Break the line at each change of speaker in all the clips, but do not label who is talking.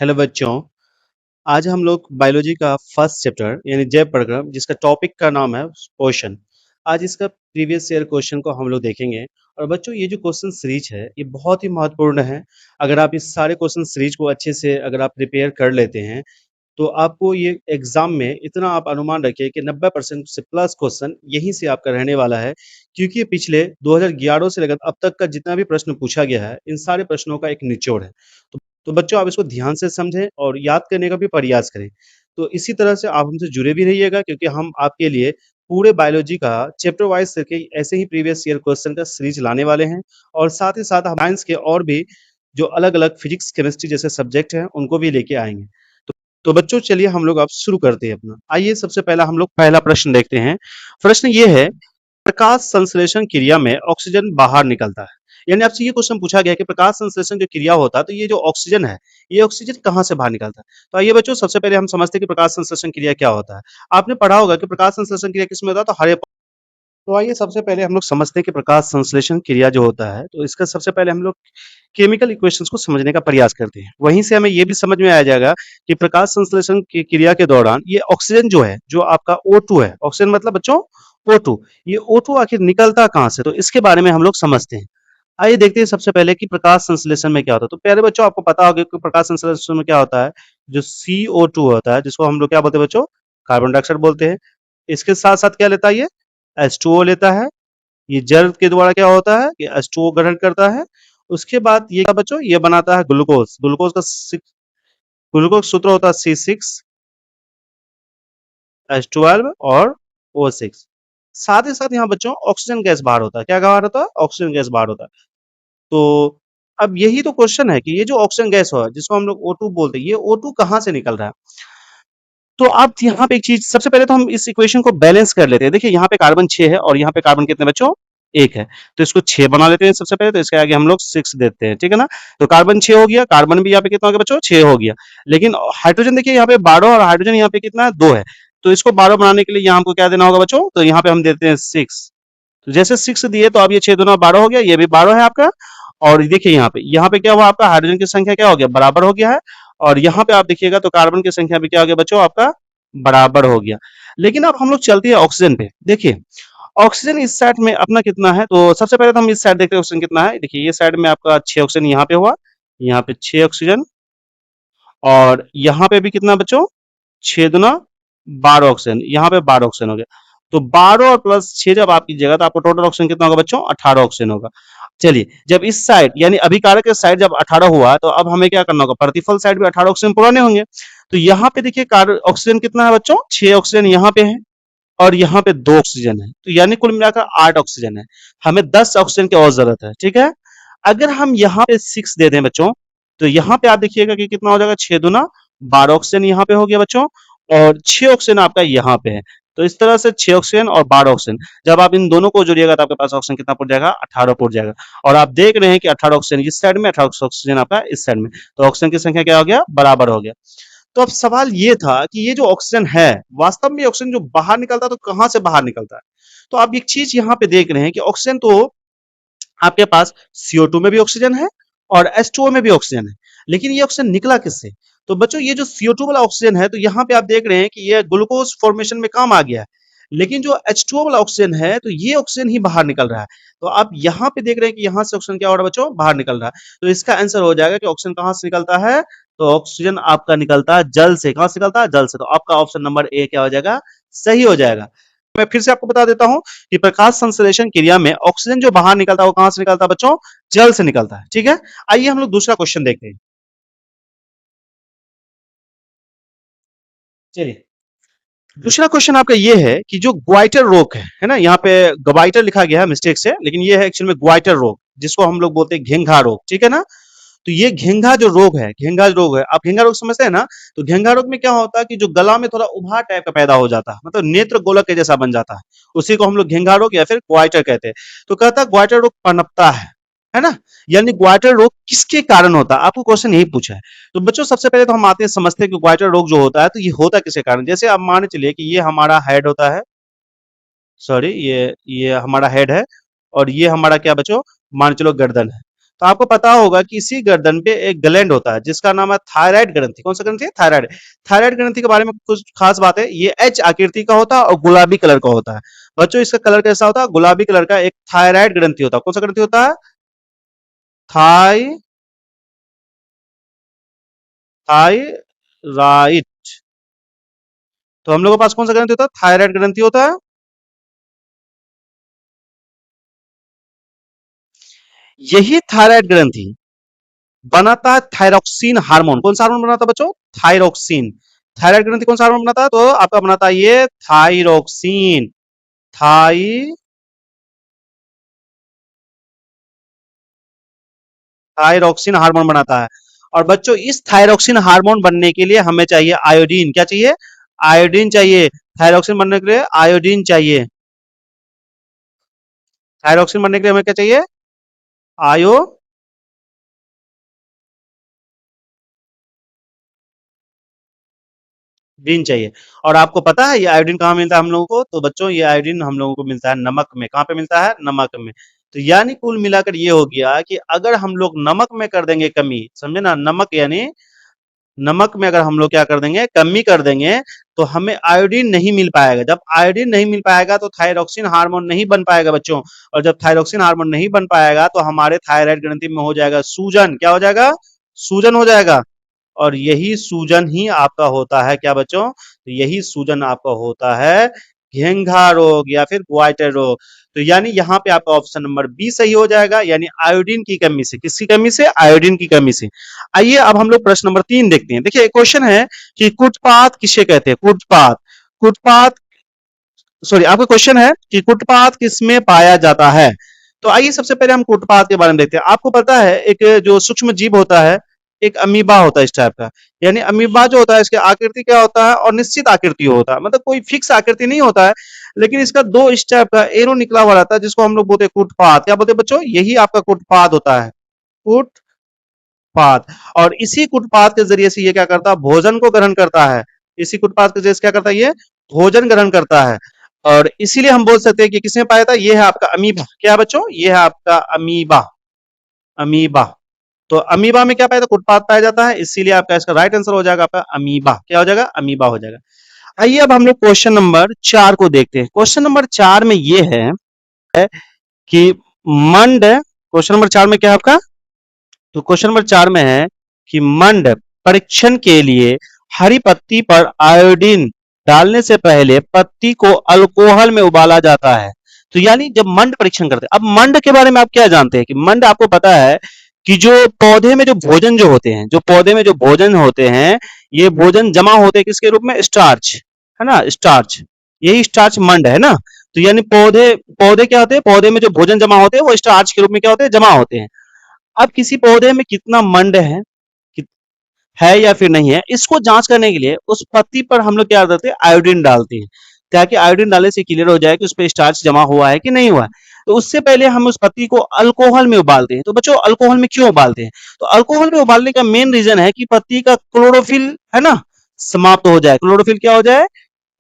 Hello बच्चों। आज हम लोग बायोलॉजी का फर्स्ट चैप्टर यानी जैव प्रक्रम जिसका टॉपिक का नाम है पोषण। आज इसका प्रीवियस ईयर क्वेश्चन को हम लोग देखेंगे। और बच्चों ये जो क्वेश्चन सीरीज है ये बहुत ही महत्वपूर्ण है। अगर आप इस सारे क्वेश्चन सीरीज को अच्छे से अगर आप प्रिपेयर कर लेते हैं तो आपको ये एग्जाम में इतना आप अनुमान रखिए कि 90% से प्लस क्वेश्चन यहीं से आपका रहने वाला है। क्योंकि ये पिछले 2011 से लेकर अब तक का जितना भी प्रश्न पूछा गया है इन सारे प्रश्नों का एक निचोड़ है। तो बच्चों आप इसको ध्यान से समझें और याद करने का भी प्रयास करें। तो इसी तरह से आप हमसे जुड़े भी रहिएगा क्योंकि हम आपके लिए पूरे बायोलॉजी का चैप्टर वाइज करके ऐसे ही प्रीवियस ईयर क्वेश्चन का सीरीज लाने वाले हैं। और साथ ही साथ हम साइंस के और भी जो अलग अलग फिजिक्स केमिस्ट्री जैसे सब्जेक्ट हैं उनको भी लेके आएंगे। तो बच्चों चलिए हम लोग अब शुरू करते हैं अपना। आइए सबसे पहला हम लोग पहला प्रश्न देखते हैं। प्रश्न ये है, प्रकाश संश्लेषण क्रिया में ऑक्सीजन बाहर निकलता है। यानी आपसे ये क्वेश्चन पूछा गया कि प्रकाश संश्लेषण जो क्रिया होता है तो ये जो ऑक्सीजन है ये ऑक्सीजन कहाँ से बाहर निकलता है। तो आइए बच्चों सबसे पहले हम समझते हैं कि प्रकाश संश्लेषण क्रिया क्या होता है। आपने पढ़ा होगा कि प्रकाश संश्लेषण क्रिया किसमें होता है, तो हरे। तो आइए सबसे पहले हम लोग समझते हैं कि प्रकाश संश्लेषण क्रिया जो होता है तो इसका सबसे पहले हम लोग केमिकल इक्वेशंस को समझने का प्रयास करते हैं। वहीं से हमें ये भी समझ में आ जाएगा कि प्रकाश संश्लेषण की क्रिया के दौरान ये ऑक्सीजन जो है जो आपका O2 है, ऑक्सीजन मतलब बच्चों O2, ये O2 आखिर निकलता कहाँ से, तो इसके बारे में हम लोग समझते हैं। आइए देखते हैं सबसे पहले कि प्रकाश संश्लेषण में क्या होता है। तो प्यारे बच्चों आपको पता होगा कि प्रकाश संश्लेषण में क्या होता है, जो CO2 होता है जिसको हम लोग क्या बोलते हैं बच्चों, कार्बन डाइऑक्साइड बोलते हैं। इसके साथ साथ क्या लेता है ये H2O लेता है। ये जल के द्वारा क्या होता है कि H2O ग्रहण करता है। उसके बाद ये क्या बच्चों, ये बनाता है ग्लूकोज। ग्लूकोज का ग्लूकोज सूत्र होता है C6H12 और O6। साथ ही साथ यहाँ बच्चों ऑक्सीजन गैस बाहर होता है। क्या बाहर होता है, ऑक्सीजन गैस बाहर होता है। तो अब यही तो क्वेश्चन है कि ये जो ऑक्सीजन गैस हो जिसको हम लोग O2 बोलते हैं, ये O2 कहाँ से निकल रहा है। तो आप यहाँ पे एक चीज, सबसे पहले तो हम इस इक्वेशन को बैलेंस कर लेते हैं। देखिए यहाँ पे कार्बन 6 है और यहाँ पे कार्बन कितने बच्चों, 1 है। तो इसको 6 बना लेते हैं सबसे पहले, तो इसके आगे हम लोग 6 देते हैं, ठीक है ना। तो कार्बन 6 हो गया, कार्बन भी यहाँ पे कितना हो गया बच्चों, 6 हो गया। लेकिन हाइड्रोजन देखिए यहाँ पे 12 और हाइड्रोजन यहाँ पे कितना है, 2 है। तो इसको 12 बनाने के लिए यहाँ हमको क्या देना होगा बच्चों, तो यहाँ पे हम देते हैं 6। तो जैसे 6 दिए तो अब ये 6 दूना 12 हो गया, ये भी 12 है आपका। और देखिए यहाँ पे क्या हुआ, आपका हाइड्रोजन की संख्या क्या हो गया, बराबर हो गया है। और यहाँ पे आप देखिएगा तो कार्बन की संख्या भी क्या हो गया बच्चों, आपका बराबर हो गया। लेकिन अब हम लोग चलते हैं ऑक्सीजन पे। देखिए ऑक्सीजन इस साइड में अपना कितना है, तो सबसे पहले तो हम इस साइड देखते हैं ऑक्सीजन कितना है। देखिए ये साइड में आपका 6 ऑक्सीजन यहाँ पे हुआ, यहाँ पे 6 ऑक्सीजन। और यहाँ पे भी कितना बच्चों, 6 दुना 12 ऑक्सीजन, यहाँ पे 12 ऑक्सीजन हो गया। तो 12 और प्लस 6 जब आपकी जगह तो आपको टोटल ऑक्सीजन कितना होगा बच्चों, 18 ऑक्सीजन होगा। चलिए जब इस साइड यानी अभिकारक के साइड जब 18 हुआ तो अब हमें क्या करना होगा, प्रतिफल साइड भी 18 ऑक्सीजन पुराने होंगे। तो यहाँ पे देखिए ऑक्सीजन कितना है बच्चों, 6 ऑक्सीजन यहाँ पे है और यहाँ पे 2 ऑक्सीजन है। तो यानी कुल मिलाकर 8 ऑक्सीजन है। हमें 10 ऑक्सीजन की और जरूरत है, ठीक है। अगर हम यहाँ पे 6 दे दें बच्चों तो यहाँ पे आप देखिएगा कि कितना हो जाएगा, 6 दूना 12 ऑक्सीजन यहाँ पे हो गया बच्चों। और 6 ऑक्सीजन आपका यहाँ पे है। तो इस तरह से 6 ऑक्सीजन और 12 ऑक्सीजन जब आप इन दोनों को जोड़िएगा तो आपके पास ऑक्सीजन कितना पड़ जाएगा, 18 पड़ जाएगा। और आप देख रहे हैं कि 18 ऑक्सीजन इस साइड में, 18 ऑक्सीजन आपका इस साइड में। तो ऑक्सीजन की संख्या क्या हो गया, बराबर हो गया। तो अब सवाल ये था कि ये जो ऑक्सीजन है वास्तव में ऑक्सीजन जो बाहर निकलता है तो कहाँ से बाहर निकलता है। तो आप एक चीज यहाँ पे देख रहे हैं कि ऑक्सीजन तो आपके पास CO2 में भी ऑक्सीजन है और H2O में भी ऑक्सीजन है। लेकिन ये ऑक्सीजन निकला किससे, तो बच्चों ये जो CO2 वाला ऑक्सीजन है तो यहाँ पे आप देख रहे हैं कि ये ग्लूकोज फॉर्मेशन में काम आ गया है। लेकिन जो H2O वाला ऑक्सीजन है तो ये ऑक्सीजन ही बाहर निकल रहा है। तो आप यहाँ पे देख रहे हैं कि यहाँ से ऑक्सीजन क्या हो रहा है बच्चों, बाहर निकल रहा है। तो इसका आंसर हो जाएगा कि ऑक्सीजन कहाँ से निकलता है, तो ऑक्सीजन आपका निकलता है जल से। कहाँ से निकलता है, जल से। तो आपका ऑप्शन नंबर ए क्या हो जाएगा, सही हो जाएगा। मैं फिर से आपको बता देता हूं कि प्रकाश संश्लेषण क्रिया में ऑक्सीजन जो बाहर निकलता है वो कहां से निकलता है बच्चों, जल से निकलता है, ठीक है। आइए हम लोग दूसरा क्वेश्चन देखते हैं। चलिए दूसरा क्वेश्चन आपका ये है कि जो ग्वाइटर रोग है ना, यहाँ पे ग्वाइटर लिखा गया है मिस्टेक से, लेकिन ये है एक्चुअल में ग्वाइटर रोग जिसको हम लोग बोलते हैं घेंघा रोग, ठीक है ना। तो ये घेंघा जो रोग है, घेंघा रोग है, आप घेंघा रोग समझते हैं ना। तो घेंघा रोग में क्या होता है कि जो गला में थोड़ा उभार टाइप का पैदा हो जाता है, मतलब नेत्र गोलक के जैसा बन जाता है। उसी को हम लोग घेंघा रोग या फिर ग्वाइटर कहते हैं। तो कहता है ग्वाइटर रोग पनपता है ना। यानी ग्वाइटर रोग किसके कारण होता है, आपको क्वेश्चन यही पूछा है। तो बच्चों सबसे पहले तो हम आते हैं समझते हैं कि ग्वाइटर रोग जो होता है तो ये होता किसके कारण। जैसे आप मान चलिए कि ये हमारा हेड होता है, सॉरी ये हमारा हेड है और ये हमारा क्या बच्चों, मान चलो गर्दन है। तो आपको पता होगा कि इसी गर्दन पे एक ग्लैंड होता है जिसका नाम है थायराइड ग्रंथि। कौन सा ग्रंथि है? थायराइड। थायराइड ग्रंथि के बारे में कुछ खास बात है, ये एच आकृति का होता है और गुलाबी कलर का होता है। बच्चों इसका कलर कैसा होता है? गुलाबी कलर का एक थायराइड ग्रंथि होता है। कौन सा ग्रंथि होता है? थाई थायराइड। तो हम लोगों के पास कौन सा ग्रंथि होता है? थायराइड ग्रंथि होता है। यही थायराइड ग्रंथि बनाता है थायरोक्सिन हार्मोन। कौन सा हार्मोन बनाता है बच्चों? थायरोक्सिन। थायराइड ग्रंथि कौन सा हार्मोन बनाता है? तो आपका बनाता है ये थायरोक्सिन। थाई थायरोक्सिन हार्मोन बनाता है। और बच्चों इस थायरोक्सिन हार्मोन बनने के लिए हमें चाहिए आयोडीन। क्या चाहिए? आयोडीन चाहिए। थायरोक्सिन बनने के लिए आयोडीन चाहिए। थायरोक्सिन बनने के लिए हमें क्या चाहिए? आयोडीन चाहिए। और आपको पता है ये आयोडीन कहाँ मिलता है हम लोगों को? तो बच्चों ये आयोडीन हम लोगों को मिलता है नमक में। कहाँ पे मिलता है? नमक में। तो यानी कुल मिलाकर ये हो गया कि अगर हम लोग नमक में कर देंगे कमी, समझे ना, नमक यानी नमक में अगर हम लोग क्या कर देंगे? कमी कर देंगे, तो हमें आयोडीन नहीं मिल पाएगा। जब आयोडीन नहीं मिल पाएगा तो थायरोक्सिन हार्मोन नहीं बन पाएगा बच्चों। और जब थायरोक्सिन हार्मोन नहीं बन पाएगा तो हमारे थायराइड ग्रंथि में हो जाएगा सूजन। क्या हो जाएगा? सूजन हो जाएगा। और यही सूजन ही आपका होता है क्या बच्चों? तो यही सूजन आपका होता है घेंघा रोग या फिर ग्वाइटर रोग। तो यानी यहाँ पे आपका ऑप्शन नंबर बी सही हो जाएगा, यानी आयोडीन की कमी से। किसकी कमी से? आयोडीन की कमी से। आइए अब हम लोग प्रश्न नंबर 3 देखते हैं। देखिए क्वेश्चन है कि कुटपात किसे कहते हैं? कुटपात। कुटपात सॉरी, आपका क्वेश्चन है कि कुटपात किसमें पाया जाता है? तो आइए सबसे पहले हम कुटपात के बारे में देखते हैं। आपको पता है एक जो सूक्ष्म जीव होता है, एक अमीबा होता है इस टाइप का। यानी अमीबा जो होता है इसकी आकृति क्या होता है? और निश्चित आकृति होता है, मतलब कोई फिक्स आकृति नहीं होता है, लेकिन इसका दो इस टाइप का एरो निकला हुआ रहता है जिसको हम लोग बोलते हैं कुटपात। क्या बोलते हैं बच्चों? यही आपका कुटपात होता है, कुटपात। और इसी कुटपात के जरिए से ये क्या करता है? भोजन को ग्रहण करता है। इसी कुटपात के जरिए से क्या करता है? ये भोजन ग्रहण करता है। और इसीलिए हम बोल सकते हैं कि किसने पाया था? ये है आपका अमीबा। क्या बच्चों? ये है आपका अमीबा। अमीबा। तो अमीबा में क्या पाया था? कुटपात पाया जाता है, इसीलिए आपका इसका राइट आंसर हो जाएगा आपका अमीबा। क्या हो जाएगा? अमीबा हो जाएगा। आइए अब हम लोग क्वेश्चन नंबर 4 को देखते हैं। क्वेश्चन नंबर 4 में ये है कि मंड, क्वेश्चन नंबर 4 में क्या है आपका? तो क्वेश्चन नंबर 4 में है कि मंड परीक्षण के लिए हरी पत्ती पर आयोडीन डालने से पहले पत्ती को अल्कोहल में उबाला जाता है। तो यानी जब मंड परीक्षण करते हैं, अब मंड के बारे में आप क्या जानते हैं? कि मंड आपको पता है कि जो पौधे में जो भोजन जो होते हैं, जो पौधे में जो भोजन होते हैं, ये भोजन जमा होते हैं किसके रूप में? स्टार्च, है ना, स्टार्च। यही स्टार्च मंड है ना। तो यानी पौधे पौधे क्या होते हैं? पौधे में जो भोजन जमा होते हैं वो स्टार्च के रूप में क्या होते हैं? जमा होते हैं। अब किसी पौधे में कितना मंड है या फिर नहीं है, इसको जांच करने के लिए उस पत्ती पर हम लोग क्या करते हैं? आयोडीन डालते हैं, ताकि आयोडीन डालने से क्लियर हो जाए कि उस पर स्टार्च जमा हुआ है कि नहीं हुआ है। तो उससे पहले हम उस पत्ती को अल्कोहल में उबालते हैं। तो बच्चों अल्कोहल में क्यों उबालते हैं? तो अल्कोहल में उबालने का मेन रीजन है कि पत्ती का क्लोरोफिल है ना, समाप्त हो जाए। क्लोरोफिल क्या हो जाए?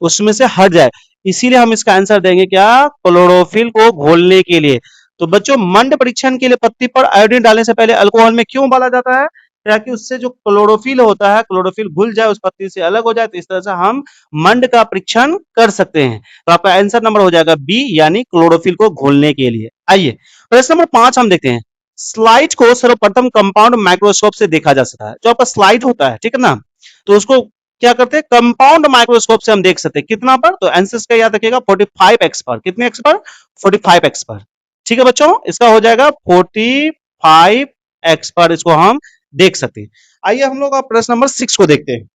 उसमें से हट जाए। इसीलिए हम इसका आंसर देंगे क्या? क्लोरोफिल को घोलने के लिए। तो बच्चों मंड परीक्षण के लिए पत्ती पर आयोडीन डालने से पहले अल्कोहल में क्यों उबाला जाता है? ताकि उससे जो क्लोरोफिल होता है, क्लोरोफिल घुल जाए, उस पत्ती से अलग हो जाए। तो इस तरह से हम मंड का परीक्षण कर सकते हैं। तो आपका आंसर नंबर हो जाएगा बी, यानी क्लोरोफिल को घोलने के लिए। आइए प्रश्न नंबर 5 हम देखते हैं। स्लाइड को सर्वप्रथम कंपाउंड माइक्रोस्कोप से देखा जा सकता है। जो आपका स्लाइड होता है, ठीक है ना, तो उसको क्या करते हैं? कंपाउंड माइक्रोस्कोप से हम देख सकते हैं। कितना पर? तो आंसर का याद रखिएगा 45x पर। कितने एक्स पर? 45x पर। ठीक है बच्चों, इसका हो जाएगा 45x पर, इसको हम देख सकते हैं। आइए हम लोग प्रश्न नंबर 6 को देखते हैं।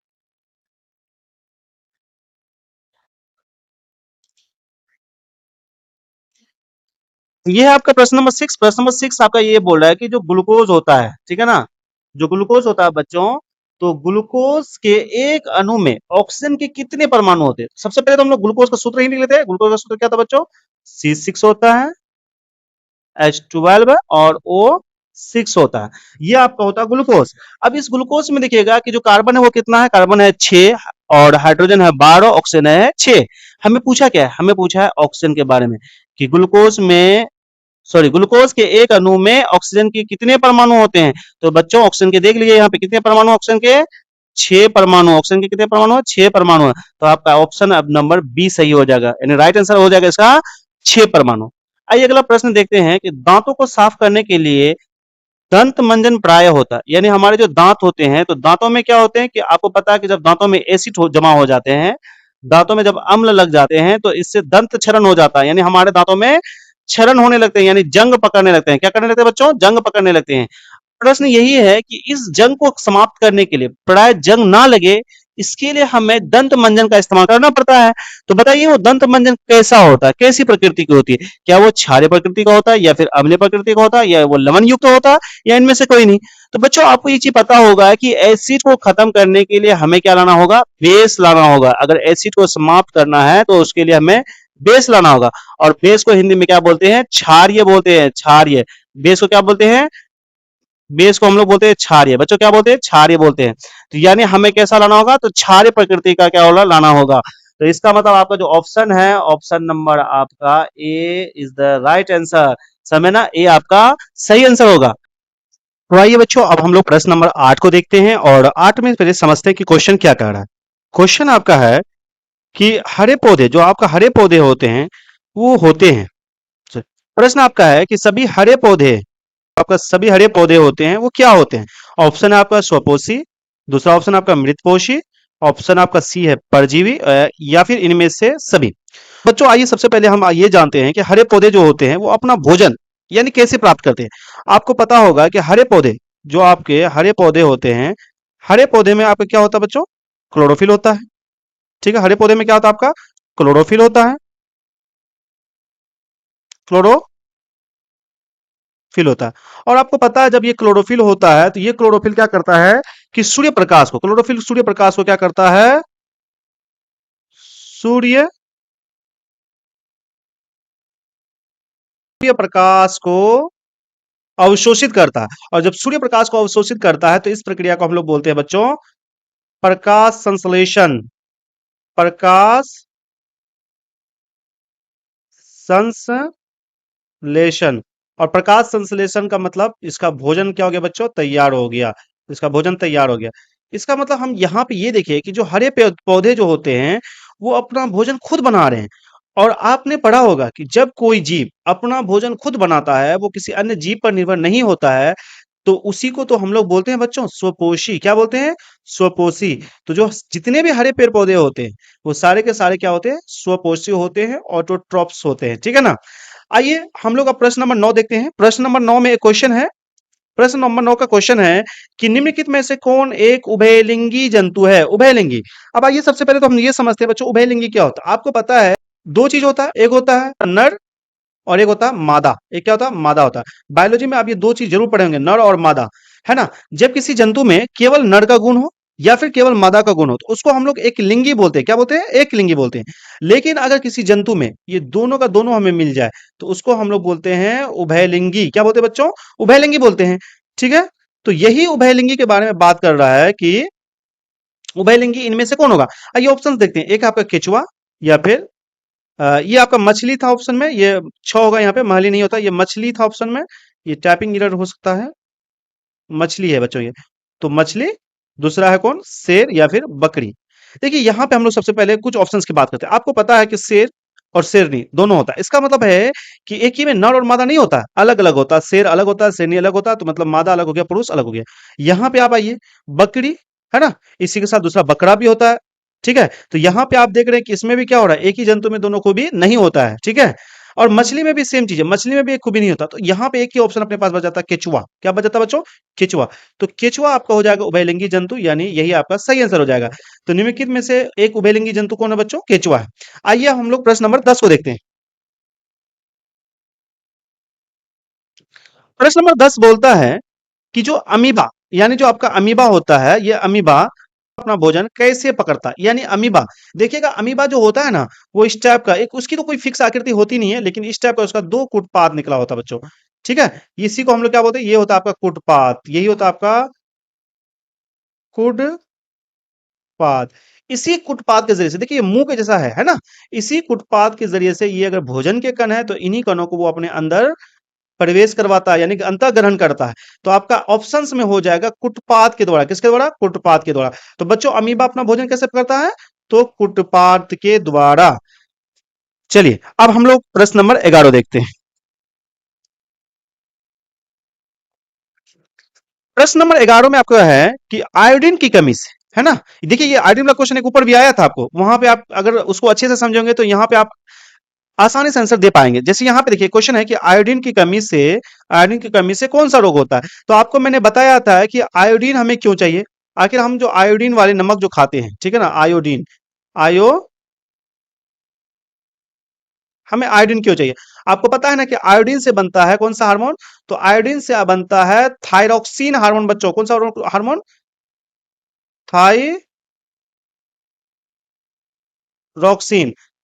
ये है आपका प्रश्न नंबर 6। प्रश्न नंबर 6 आपका ये बोल रहा है कि जो ग्लूकोज होता है, ठीक है ना, जो ग्लूकोज होता है बच्चों, तो ग्लूकोज के एक अणु में ऑक्सीजन के कितने परमाणु होते हैं? सबसे पहले तो हम लोग ग्लूकोज का सूत्र ही लिख लेते हैं। ग्लूकोज का सूत्र क्या था बच्चों? C6 होता है, H12 और O6 होता है। ये आपका होता है ग्लूकोज। अब इस ग्लूकोज में देखिएगा कि जो कार्बन है वो कितना है? कार्बन है 6 और हाइड्रोजन है 12, ऑक्सीजन है 6। हमें पूछा क्या है? हमें पूछा है ऑक्सीजन के बारे में कि ग्लूकोज में सॉरी ग्लूकोज के एक अणु में ऑक्सीजन के कितने परमाणु होते हैं? तो बच्चों ऑक्सीजन के देख लीजिए यहाँ पे कितने परमाणु ऑक्सीजन के, 6 परमाणु। ऑक्सीजन के कितने परमाणु है? 6 परमाणु है। तो आपका ऑप्शन अब नंबर बी सही हो जाएगा, यानी राइट आंसर हो जाएगा इसका 6 परमाणु। आइए अगला प्रश्न देखते हैं कि दांतों को साफ करने के लिए दंत मंजन प्राय होता है, यानी हमारे जो दांत होते हैं तो दांतों में क्या होते हैं कि आपको पता है कि जब दांतों में एसिड जमा हो जाते हैं, दांतों में जब अम्ल लग जाते हैं तो इससे दंत क्षरण हो जाता है, यानी हमारे दांतों में क्षरण होने लगते हैं, यानी जंग पकड़ने लगते हैं। क्या करने लगते हैं बच्चों? जंग पकड़ने लगते हैं। प्रश्न यही है कि इस जंग को समाप्त करने के लिए, प्राय जंग ना लगे, इसके लिए हमें दंत मंजन का इस्तेमाल करना पड़ता है। तो बताइए वो दंत मंजन कैसा होता है, कैसी प्रकृति की होती है? क्या वो क्षारीय प्रकृति का होता है, या फिर अम्लीय प्रकृति का होता है, या वो लवण युक्त होता है, या इनमें से कोई नहीं? तो बच्चों आपको ये चीज पता होगा कि एसिड को खत्म करने के लिए हमें क्या लाना होगा? बेस लाना होगा। अगर एसिड को समाप्त करना है तो उसके लिए हमें बेस लाना होगा। और बेस को हिंदी में क्या बोलते हैं? क्षारीय बोलते हैं, क्षारीय। बेस को क्या बोलते हैं? बेस को हम लोग बोलते हैं क्षारीय। बच्चों क्या बोलते हैं? क्षारीय बोलते हैं। तो यानी हमें कैसा लाना होगा? तो क्षारीय प्रकृति का क्या होगा? लाना होगा। तो इसका मतलब आपका जो ऑप्शन है, ऑप्शन नंबर आपका ए इज द राइट आंसर। समय ना, ए आपका सही आंसर होगा। तो आइए बच्चों अब हम लोग प्रश्न नंबर 8 को देखते हैं, और 8 में पहले समझते हैं कि क्वेश्चन क्या कह रहा है। क्वेश्चन आपका है कि हरे पौधे, जो आपका हरे पौधे होते हैं वो होते हैं, प्रश्न आपका है कि सभी हरे पौधे, आपका सभी हरे पौधे होते हैं वो क्या होते हैं? ऑप्शन है आपका स्वपोषी, दूसरा ऑप्शन आपका मृतपोषी, ऑप्शन आपका सी है परजीवी, या फिर इनमें से सभी। बच्चों आइए सबसे पहले हम ये जानते हैं कि हरे पौधे जो होते हैं वो अपना भोजन यानी कैसे प्राप्त करते हैं। आपको पता होगा कि हरे पौधे, जो आपके हरे पौधे होते हैं, हरे पौधे में आपका क्या होता है बच्चों? क्लोरोफिल होता है। ठीक है, हरे पौधे में क्या होता है आपका? क्लोरोफिल होता है, क्लोरोफिल होता है। और आपको पता है जब ये क्लोरोफिल होता है तो ये क्लोरोफिल क्या करता है कि सूर्य प्रकाश को, क्लोरोफिल सूर्य प्रकाश को क्या करता है? सूर्य सूर्य प्रकाश को अवशोषित करता है। और जब सूर्य प्रकाश को अवशोषित करता है तो इस प्रक्रिया को हम लोग बोलते हैं बच्चों प्रकाश संश्लेषण। प्रकाश संश्लेषण। और प्रकाश संश्लेषण का मतलब इसका भोजन क्या हो गया बच्चों? तैयार हो गया। इसका भोजन तैयार हो गया। इसका मतलब हम यहाँ पे ये देखिए कि जो हरे पौधे जो होते हैं वो अपना भोजन खुद बना रहे हैं। और आपने पढ़ा होगा कि जब कोई जीव अपना भोजन खुद बनाता है, वो किसी अन्य जीव पर निर्भर नहीं होता है, तो उसी को तो हम लोग बोलते हैं बच्चों स्वपोषी। क्या बोलते हैं? स्वपोषी। तो जो जितने भी हरे पेड़ पौधे होते हैं वो सारे के सारे क्या होते हैं? स्वपोषी होते हैं, ऑटोट्रॉप्स होते हैं। ठीक है ना? आइए हम लोग अब प्रश्न नंबर 9 देखते हैं। प्रश्न नंबर 9 में एक क्वेश्चन है। प्रश्न नंबर 9 का क्वेश्चन है कि निम्नलिखित में से कौन एक उभयलिंगी जंतु है? उभयलिंगी। अब आइए सबसे पहले तो हम ये समझते हैं बच्चों उभयलिंगी क्या होता है। आपको पता है दो चीज होता है, एक होता है नर और एक होता है मादा। एक क्या होता है? मादा होता है। बायोलॉजी में आप ये दो चीज जरूर पढ़े होंगे, नर और मादा, है ना? जब किसी जंतु में केवल नर का गुण हो या फिर केवल मादा का गुण हो तो उसको हम लोग एक लिंगी बोलते हैं। क्या बोलते हैं? एक लिंगी बोलते हैं। लेकिन अगर किसी जंतु में ये दोनों का दोनों हमें मिल जाए तो उसको हम लोग बोलते हैं उभयलिंगी। क्या बोलते हैं बच्चों? उभयलिंगी बोलते हैं। ठीक है, तो यही उभयलिंगी के बारे में बात कर रहा है कि उभयलिंगी इनमें से कौन होगा। आइए ऑप्शन देखते हैं। एक आपका केचुआ, या फिर ये आपका मछली था ऑप्शन में, ये छ होगा यहाँ पे, महली नहीं होता, ये मछली था ऑप्शन में। ये टाइपिंग एरर हो सकता है, मछली है बच्चों ये। तो मछली, दूसरा है कौन? शेर या फिर बकरी। देखिए यहाँ पे हम लोग सबसे पहले कुछ ऑप्शंस की बात करते हैं। आपको पता है कि शेर और शेरनी दोनों होता है। इसका मतलब है कि एक ही में नर और मादा नहीं होता, अलग अलग होता है। शेर अलग होता है, शेरनी अलग होता है, तो मतलब मादा अलग हो गया, पुरुष अलग हो गया। यहाँ पे आप आइए, बकरी, है ना, इसी के साथ दूसरा बकरा भी होता है। ठीक है, तो यहाँ पे आप देख रहे हैं कि इसमें भी क्या हो रहा है, एक ही जंतु में दोनों खूबी नहीं होता है। ठीक है, और मछली में भी सेम चीज है, मछली में भी एक खूबी नहीं होता। तो यहाँ पे एक ही ऑप्शन अपने पास बच जाता है, केचुआ। क्या बच जाता है बच्चों? केचुआ। तो केचुआ आपका हो जाएगा उभयलिंगी जंतु, यानी यही आपका सही आंसर हो जाएगा। तो निम्नलिखित में से एक उभयलिंगी जंतु कौन है बच्चों? केचुआ है। आइए हम लोग प्रश्न नंबर 10 को देखते हैं। प्रश्न नंबर 10 बोलता है कि जो अमीबा, यानी जो आपका अमीबा होता है, ये अमीबा अपना भोजन कैसे पकड़ता है? यानी अमीबा, देखिएगा अमीबा जो होता है ना, वो इस टाइप का, एक उसकी तो कोई फिक्स आकृति होती नहीं है, लेकिन इस टाइप का उसका दो कुटपाद निकला होता है बच्चों। ठीक है, इसी को हम लोग क्या बोलते हैं? ये होता है आपका कुटपाद, यही होता है आपका कुटपाद। इसी कुटपाद के जरिए से, देखिए ये मुंह के जैसा है ना, इसी कुटपाद के जरिए से ये अगर भोजन के कण है तो इन्हीं कणों को वो अपने अंदर प्रवेश करवाता है, यानी कि अंतः ग्रहण करता है। तो आपका ऑप्शंस में हो जाएगा कुटपाद के द्वारा। किसके द्वारा? कुटपाद के द्वारा। तो बच्चों अमीबा अपना भोजन कैसे करता है? तो कुटपाद के द्वारा। चलिए अब हम लोग प्रश्न नंबर 11 देखते हैं। प्रश्न नंबर 11 में आपका है कि आयोडीन की कमी से, है ना, देखिए ये आयोडीन का क्वेश्चन एक ऊपर भी आया था आपको, वहां पे आप अगर उसको अच्छे से समझोगे तो यहाँ पे आप आसानी से आंसर दे पाएंगे। जैसे यहाँ पे देखिए क्वेश्चन है कि आयोडीन की कमी से कौन सा रोग होता है। तो आपको मैंने बताया था कि आयोडीन हमें क्यों चाहिए। आखिर हम जो आयोडीन वाले नमक जो खाते हैं, ठीक है ना, आयोडीन, आयो हमें आयोडीन क्यों चाहिए? आपको पता है ना कि आयोडीन से बनता है कौन सा हार्मोन? तो आयोडीन से बनता है थायरोक्सिन हार्मोन। बच्चों कौन सा हार्मोन? थायरॉक्सिन,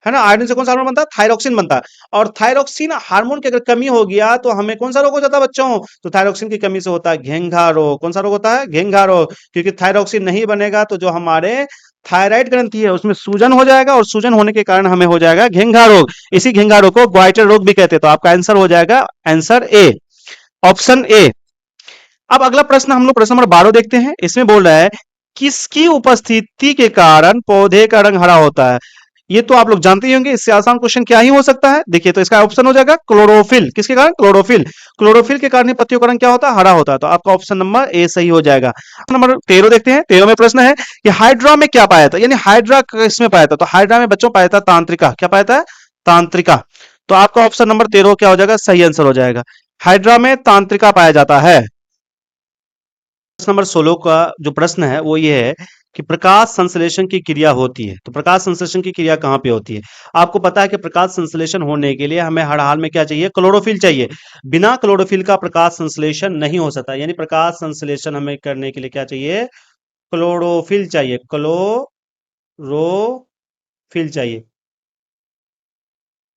है ना। आयोडीन से कौन सा हार्मोन बनता है? थायरॉक्सिन बनता है। और थायरॉक्सिन हार्मोन की अगर कमी हो गया तो हमें कौन सा रोग हो जाता है बच्चों? तो थायरॉक्सिन की कमी से होता है घेंघा रोग। कौन सा रोग होता है? घेंघा रोग। क्योंकि थायरॉक्सिन नहीं बनेगा तो जो हमारे थायराइड ग्रंथि है उसमें सूजन हो जाएगा, और सूजन होने के कारण हमें हो जाएगा घेंघा रोग। इसी घेंघा रोग को ग्वाइटर रोग भी कहते हैं। तो आपका आंसर हो जाएगा आंसर ए, ऑप्शन ए। अब अगला प्रश्न हम लोग प्रश्न नंबर 12 देखते हैं। इसमें बोल रहा है किसकी उपस्थिति के कारण पौधे का रंग हरा होता है। ये तो आप लोग जानते ही होंगे, इससे आसान क्वेश्चन क्या ही हो सकता है। देखिए तो इसका ऑप्शन हो जाएगा क्लोरोफिल। किसके कारण? क्लोरोफिल। क्लोरोफिल के कारण पत्तियों का रंग क्या होता है? हरा होता है। तो आपका ऑप्शन नंबर ए सही हो जाएगा। नंबर 13 देखते हैं। 13 में प्रश्न है कि हाइड्रा में क्या पाया था, यानी हाइड्रा किसमें पाया था। तो हाइड्रा में बच्चों पाया था तांत्रिका। क्या पाया था? तांत्रिका। तो आपका ऑप्शन नंबर 13 क्या हो जाएगा? सही आंसर हो जाएगा। हाइड्रा में तांत्रिका पाया जाता है। प्रश्न नंबर 16 का जो प्रश्न है वो ये है कि प्रकाश संश्लेषण की क्रिया होती है। तो प्रकाश संश्लेषण की क्रिया कहाँ पे होती है? आपको पता है कि प्रकाश संश्लेषण होने के लिए हमें हर हाल में क्या चाहिए? क्लोरोफिल चाहिए। बिना क्लोरोफिल का प्रकाश संश्लेषण नहीं हो सकता, यानी प्रकाश संश्लेषण हमें करने के लिए क्या चाहिए? क्लोरोफिल चाहिए। क्लोरोफिल चाहिए।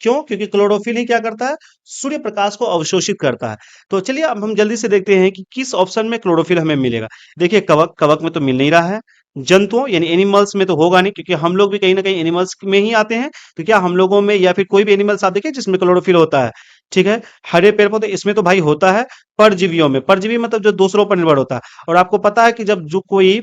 क्यों? क्योंकि क्लोरोफिल ही क्या करता है? सूर्य प्रकाश को अवशोषित करता है। तो चलिए अब हम जल्दी से देखते हैं कि किस ऑप्शन में क्लोरोफिल हमें मिलेगा। देखिए कवक, कवक में तो मिल नहीं रहा है। जंतुओं यानी एनिमल्स में तो होगा नहीं, क्योंकि हम लोग भी कहीं ना कहीं एनिमल्स में ही आते हैं। तो क्या हम लोगों में या फिर कोई भी एनिमल्स आप देखिए जिसमें क्लोरोफिल होता है? ठीक है, हरे पेड़ पौधे इसमें तो भाई होता है। परजीवियों में, परजीवी मतलब जो दूसरों पर निर्भर होता है। और आपको पता है कि जब जो कोई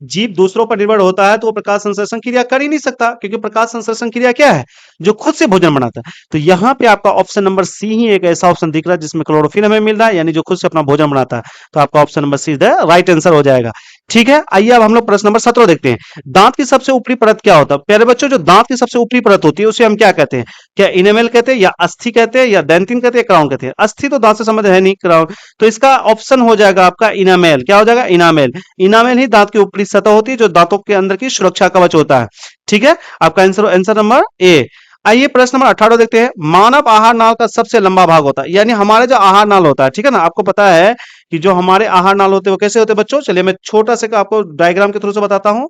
जीव दूसरों पर निर्भर होता है तो वो प्रकाश संश्लेषण क्रिया कर ही नहीं सकता, क्योंकि प्रकाश संश्लेषण क्रिया क्या है? जो खुद से भोजन बनाता है। तो यहाँ पे आपका ऑप्शन नंबर सी ही एक ऐसा ऑप्शन दिख रहा है जिसमें क्लोरोफिल हमें मिल रहा है, यानी जो खुद से अपना भोजन बनाता है। तो आपका option number C right answer हो जाएगा। ठीक है, आइए अब हम लोग प्रश्न नंबर 17 देखते हैं। दांत की सबसे ऊपरी परत क्या होता है? प्यारे बच्चों, जो दांत की सबसे ऊपरी परत होती है उसे हम क्या कहते हैं? क्या इनेमल कहते हैं, या अस्थि कहते हैं, या डेंटिन कहते हैं, क्राउन कहते हैं? अस्थि तो दांत से संबंध है नहीं, क्राउन। तो इसका ऑप्शन हो जाएगा आपका इनामेल। क्या हो जाएगा? इनामेल। इनामेल ही दांत की ऊपरी सतह होती है जो दांतों के अंदर की सुरक्षा कवच होता है। ठीक है, आपका आंसर आंसर नंबर ए। आइए प्रश्न नंबर 18 देखते हैं। मानव आहार नाल का सबसे लंबा भाग होता है, यानी हमारे जो आहार नाल होता है, ठीक है ना, आपको पता है कि जो हमारे आहार नाल होते हैं वो कैसे होते हैं बच्चों? चलिए मैं छोटा से आपको डायग्राम के थ्रू से बताता हूं।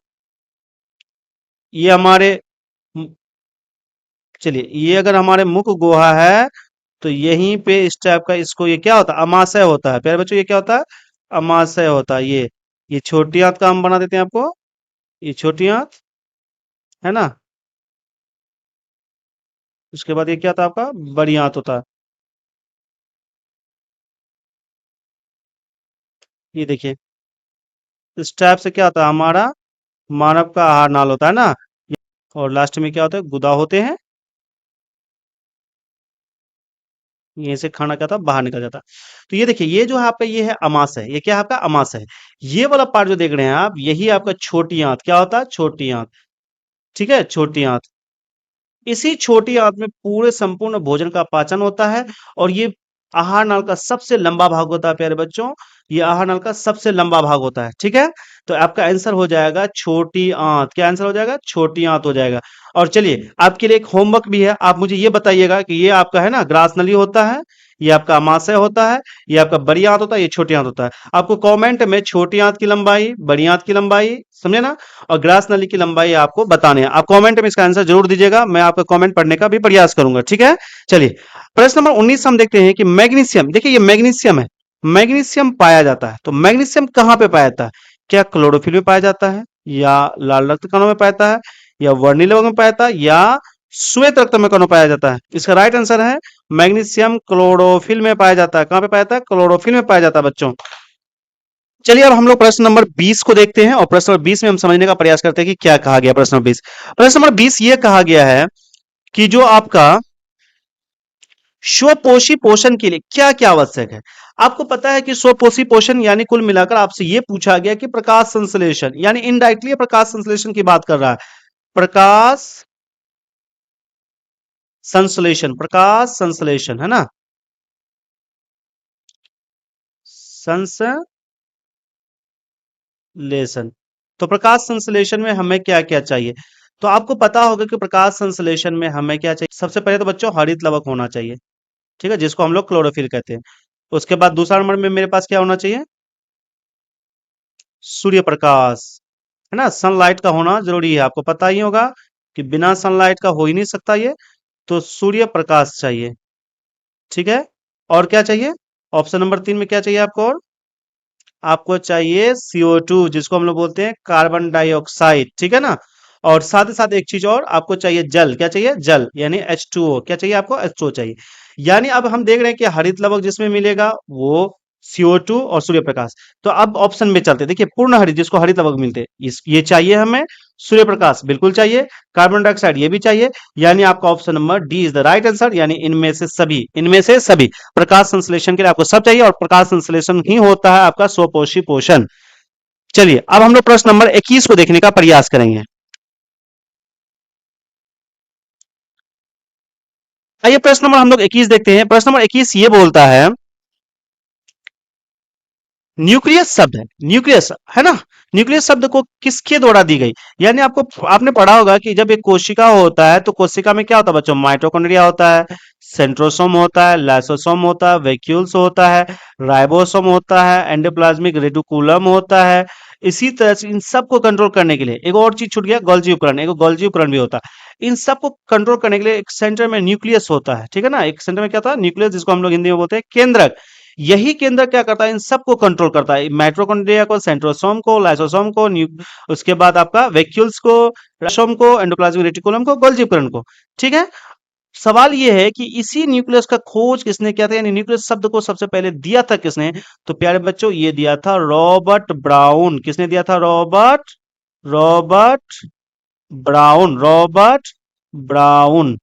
ये हमारे, चलिए ये अगर हमारे मुख गुहा है तो यहीं पे इस टाइप का इसको, ये क्या होता है? अमाशय होता है। प्यारे बच्चों ये क्या होता है? अमाशय होता है। ये छोटी आंत का हम बना देते हैं आपको, ये छोटी आंत, है ना। उसके बाद ये क्या था आपका? बड़ी आंत होता है। ये देखिए इस टाइप से क्या होता है? हमारा मानव का आहार नाल होता है ना। और लास्ट में क्या होता है? गुदा होते हैं। यहीं से खाना क्या था? बाहर निकल जाता है। तो ये देखिए ये जो है आपका, ये है अमाशय। ये क्या है आपका? अमाशय। ये वाला पार्ट जो देख रहे हैं आप, यही आपका छोटी आंत। क्या होता है? छोटी आंत। ठीक है, छोटी आंत। इसी छोटी आंत में पूरे संपूर्ण भोजन का पाचन होता है। और ये आहार नाल का सबसे लंबा भाग होता है प्यारे बच्चों। ये आहार नाल का सबसे लंबा भाग होता है। ठीक है, तो आपका आंसर हो जाएगा छोटी आंत। क्या आंसर हो जाएगा? छोटी आंत हो जाएगा। और चलिए आपके लिए एक होमवर्क भी है। आप मुझे ये बताइएगा कि ये आपका है ना ग्रास नली होता है, ये आपका अमाशय होता है, ये आपका बड़ी आंत होता है, ये छोटी आंत होता है। आपको कमेंट में छोटी आंत की लंबाई, बड़ी आंत की लंबाई, समझे ना, और ग्रास नली की लंबाई आपको बताने हैं। आप कमेंट में इसका आंसर जरूर दीजिएगा, मैं आपका कमेंट पढ़ने का भी प्रयास करूंगा। ठीक है, चलिए प्रश्न नंबर 19 हम देखते हैं कि मैग्नीशियम, देखिए ये मैग्नीशियम है। मैग्नीशियम पाया जाता है, तो मैग्नीशियम कहाँ पे पाया जाता है? क्या क्लोरोफिल में पाया जाता है, या लाल रक्त कणों में पाया जाता है, या वर्णिल लवण में पाया जाता है, या श्वेत रक्त में कणों पाया जाता है? इसका राइट आंसर है मैग्नीशियम क्लोरोफिल में पाया जाता है। कहां पे पाया जाता है? क्लोरोफिल में पाया जाता है बच्चों। चलिए अब हम लोग प्रश्न नंबर 20 को देखते हैं और प्रश्न नंबर 20 में हम समझने का प्रयास करते हैं कि क्या कहा गया। प्रश्न नंबर 20, प्रश्न नंबर 20 ये कहा गया है कि जो आपका स्वपोषी पोषण के लिए क्या क्या आवश्यक है। आपको पता है कि स्वपोषी पोषण यानी कुल मिलाकर आपसे यह पूछा गया कि प्रकाश संश्लेषण, यानी इनडायरेक्टली प्रकाश संश्लेषण की बात कर रहा है। प्रकाश संश्लेषण, प्रकाश संश्लेषण है ना, संश्लेषण। तो प्रकाश संश्लेषण में हमें क्या क्या चाहिए? तो आपको पता होगा कि प्रकाश संश्लेषण में हमें क्या चाहिए। सबसे पहले तो बच्चों हरित लवक होना चाहिए, ठीक है, जिसको हम लोग क्लोरोफिल कहते हैं। उसके बाद दूसरा नंबर में मेरे पास क्या होना चाहिए? सूर्य प्रकाश, है ना, सनलाइट का होना जरूरी है। आपको पता ही होगा कि बिना सनलाइट का हो ही नहीं सकता ये, तो सूर्य प्रकाश चाहिए, ठीक है। और क्या चाहिए? ऑप्शन नंबर 3 में क्या चाहिए आपको? और आपको चाहिए CO2, जिसको हम लोग बोलते हैं कार्बन डाइऑक्साइड, ठीक है ना। और साथ ही साथ एक चीज और आपको चाहिए, जल। क्या चाहिए? जल, यानी H2O। क्या चाहिए आपको? H2O चाहिए। यानी अब हम देख रहे हैं कि हरित लवक जिसमें मिलेगा वो CO2 और सूर्य प्रकाश। तो अब ऑप्शन में चलते हैं। देखिए पूर्ण हरित जिसको हरित लवक मिलते हैं, इस ये चाहिए हमें। सूर्य प्रकाश बिल्कुल चाहिए, कार्बन डाइऑक्साइड ये भी चाहिए। यानी आपका option number D is the right answer, यानी इनमें से सभी, इनमें से सभी। प्रकाश संश्लेषण के लिए आपको सब चाहिए और प्रकाश संश्लेषण ही होता है आपका स्वपोषी पोषण। चलिए अब हम लोग प्रश्न नंबर 21 को देखने का प्रयास करेंगे। आइए प्रश्न नंबर हम लोग 21 देखते हैं। प्रश्न नंबर 21 ये बोलता है, न्यूक्लियस शब्द है, न्यूक्लियस है ना, न्यूक्लियस शब्द को किसके द्वारा दी गई? यानी आपको आपने पढ़ा होगा कि जब एक कोशिका होता है तो कोशिका में क्या होता है बच्चों? माइटोकॉन्ड्रिया होता है, सेंट्रोसोम होता है, लाइसोसोम होता है, वैक्यूल्स होता है, राइबोसोम होता है, एंडोप्लाज्मिक रेटिकुलम होता है। इसी तरह से इन सबको कंट्रोल करने के लिए एक और चीज छूट गया, गोल्जी उपकरण, एक गोल्जी उपकरण भी होता है। इन सबको कंट्रोल करने के लिए एक सेंटर में न्यूक्लियस होता है, ठीक है ना। एक सेंटर में क्या था? न्यूक्लियस, जिसको हम लोग हिंदी में बोलते हैं केंद्रक। यही केंद्र क्या करता है? इन सबको कंट्रोल करता है, माइटोकॉन्ड्रिया को, सेंट्रोसोम को, लाइसोसोम को, उसके बाद आपका वैक्यूल्स को, राइबोसोम को, एंडोप्लाज्मिक रेटिकुलम को, गोल्गी उपकरण को, ठीक है। सवाल यह है कि इसी न्यूक्लियस का खोज किसने किया था, यानी न्यूक्लियस शब्द को सबसे पहले दिया था किसने? तो प्यारे बच्चों ये दिया था रॉबर्ट ब्राउन। किसने दिया था? Robert, Robert brown, Robert brown.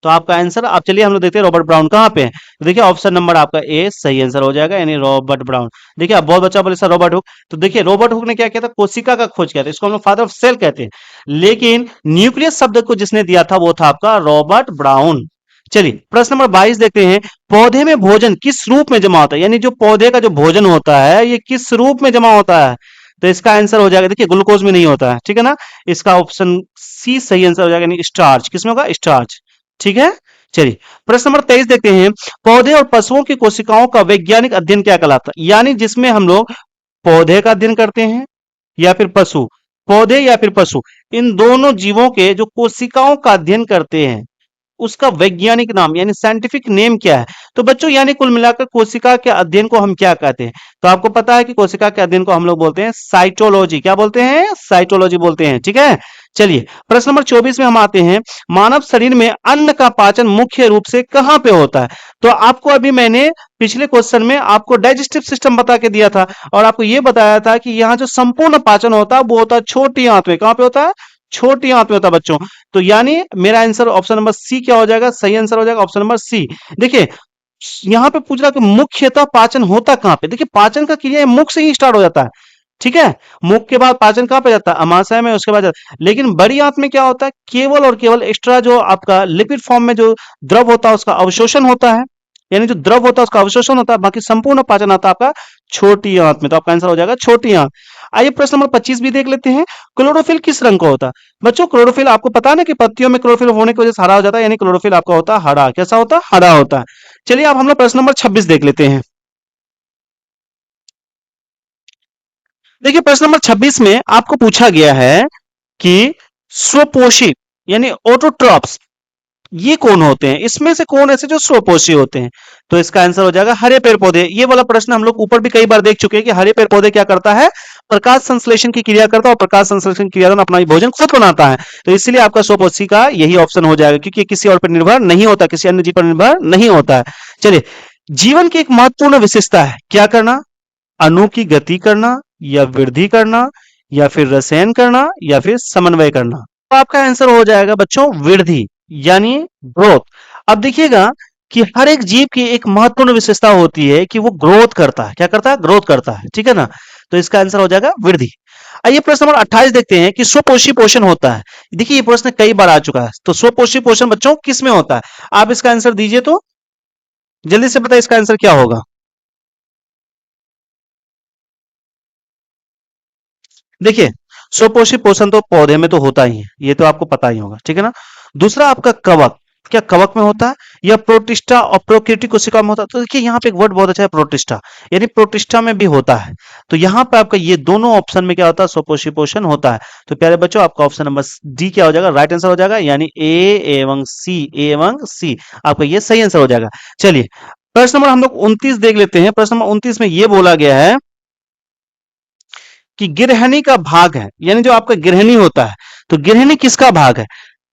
तो आपका आंसर, आप चलिए हम लोग देखते हैं रॉबर्ट ब्राउन कहाँ पे है। तो देखिए ऑप्शन नंबर आपका ए सही आंसर हो जाएगा, यानी रॉबर्ट ब्राउन। देखिए अब बहुत बच्चा बोले सर रॉबर्ट हुक, तो देखिए रॉबर्ट हुक ने क्या किया था? कोशिका का खोज किया था, इसको हम लोग फादर ऑफ सेल कहते हैं। लेकिन न्यूक्लियस शब्द को जिसने दिया था वो था आपका रॉबर्ट ब्राउन। चलिए प्रश्न नंबर 22 देखते हैं। पौधे में भोजन किस रूप में जमा होता है? यानी जो पौधे का जो भोजन होता है ये किस रूप में जमा होता है? तो इसका आंसर हो जाएगा, देखिए ग्लूकोज में नहीं होता है, ठीक है ना। इसका ऑप्शन सी सही आंसर हो जाएगा, यानी स्टार्च। किसमें होगा? स्टार्च, ठीक है। चलिए प्रश्न नंबर 23 देखते हैं। पौधे और पशुओं की कोशिकाओं का वैज्ञानिक अध्ययन क्या कहलाता है? यानी जिसमें हम लोग पौधे का अध्ययन करते हैं या फिर पशु, पौधे या फिर पशु, इन दोनों जीवों के जो कोशिकाओं का अध्ययन करते हैं उसका वैज्ञानिक नाम यानी साइंटिफिक नेम क्या है? तो बच्चों यानी कुल मिलाकर कोशिका के अध्ययन को हम क्या कहते हैं? तो आपको पता है कि कोशिका के अध्ययन को हम लोग बोलते हैं साइटोलॉजी। क्या बोलते हैं? साइटोलॉजी बोलते हैं, ठीक है। चलिए प्रश्न नंबर 24 में हम आते हैं। मानव शरीर में अन्न का पाचन मुख्य रूप से कहां पे होता है? तो आपको अभी मैंने पिछले क्वेश्चन में आपको डाइजेस्टिव सिस्टम बता के दिया था और आपको यह बताया था कि यहाँ जो संपूर्ण पाचन होता है वो होता है छोटी आंत में। कहां पे होता है? छोटी आंत में होता है बच्चों। तो यानी मेरा आंसर ऑप्शन नंबर सी क्या हो जाएगा? सही आंसर हो जाएगा ऑप्शन नंबर सी। देखिए यहां पे पूछ रहा कि मुख्यतः पाचन होता कहां पे? देखिए पाचन का क्रिया मुख से ही स्टार्ट हो जाता है, ठीक है। मुख के बाद पाचन कहां पे जाता है? अमाशय में, उसके बाद जाता है। लेकिन बड़ी आंत में क्या होता है? केवल और केवल एक्स्ट्रा जो आपका लिपिड फॉर्म में जो द्रव होता है उसका अवशोषण होता है, यानी जो द्रव होता है उसका अवशोषण होता है। बाकी संपूर्ण पाचन आता है आपका छोटी आंत में। तो आपका आंसर हो जाएगा छोटी आंत। आइए प्रश्न नंबर 25 भी देख लेते हैं। क्लोरोफिल किस रंग का होता है? बच्चों क्लोरोफिल आपको पता है ना कि पत्तियों में क्लोरोफिल होने की वजह से हरा हो जाता है, यानी क्लोरोफिल आपका होता है हरा। कैसा होता है? हरा होता है। चलिए अब हम लोग प्रश्न नंबर 26 देख लेते हैं। देखिए प्रश्न नंबर 26 में आपको पूछा गया है कि स्वपोषी यानी ऑटोट्रॉप्स ये कौन होते हैं? इसमें से कौन ऐसे जो स्वपोषी होते हैं? तो इसका आंसर हो जाएगा हरे पेड़ पौधे। ये वाला प्रश्न हम लोग ऊपर भी कई बार देख चुके हैं कि हरे पेड़ पौधे क्या करता है? प्रकाश संश्लेषण की क्रिया करता है और प्रकाश संश्लेषण की क्रिया अपना भोजन खुद बनाता है। तो इसलिए आपका स्वपोषी का यही ऑप्शन हो जाएगा, क्योंकि किसी और पर निर्भर नहीं होता, किसी अन्य जीव पर निर्भर नहीं होता है। चलिए, जीवन की एक महत्वपूर्ण विशेषता है क्या करना? अणु की गति करना, या वृद्धि करना, या फिर रसायन करना, या फिर समन्वय करना। तो आपका आंसर हो जाएगा बच्चों वृद्धि, यानी ग्रोथ। अब देखिएगा कि हर एक जीव की एक महत्वपूर्ण विशेषता होती है कि वो ग्रोथ करता है। क्या करता है? ग्रोथ करता है, ठीक है ना। तो इसका आंसर हो जाएगा वृद्धि। आइए प्रश्न नंबर 28 देखते हैं कि स्वपोषी पोषण होता है। देखिए ये प्रश्न कई बार आ चुका है। तो स्वपोषी पोषण बच्चों किस में होता है? आप इसका आंसर दीजिए, तो जल्दी से बताइए इसका आंसर क्या होगा। देखिए, स्वपोषी पोषण तो पौधे में तो होता ही है, ये तो आपको पता ही होगा, ठीक है ना। दूसरा आपका कवक, क्या कवक में होता है? या प्रोटिस्टा और प्रोकैरियोटिक कोशिका में होता है? तो देखिए यहाँ पे एक वर्ड बहुत अच्छा है, प्रोटिस्टा, यानी प्रोटिस्टा में भी होता है। तो यहाँ पे आपका ये दोनों ऑप्शन में क्या होता है? स्वपोषी पोषण होता है। तो प्यारे बच्चों, आपका ऑप्शन नंबर डी क्या हो जाएगा? राइट आंसर हो जाएगा, यानी ए एवं सी आपका ये सही आंसर हो जाएगा। चलिए, प्रश्न नंबर हम लोग 29 देख लेते हैं। प्रश्न नंबर 29 में ये बोला गया है कि गिरहनी का भाग है, यानी जो आपका गिरहनी होता है, तो गिरहनी किसका भाग है?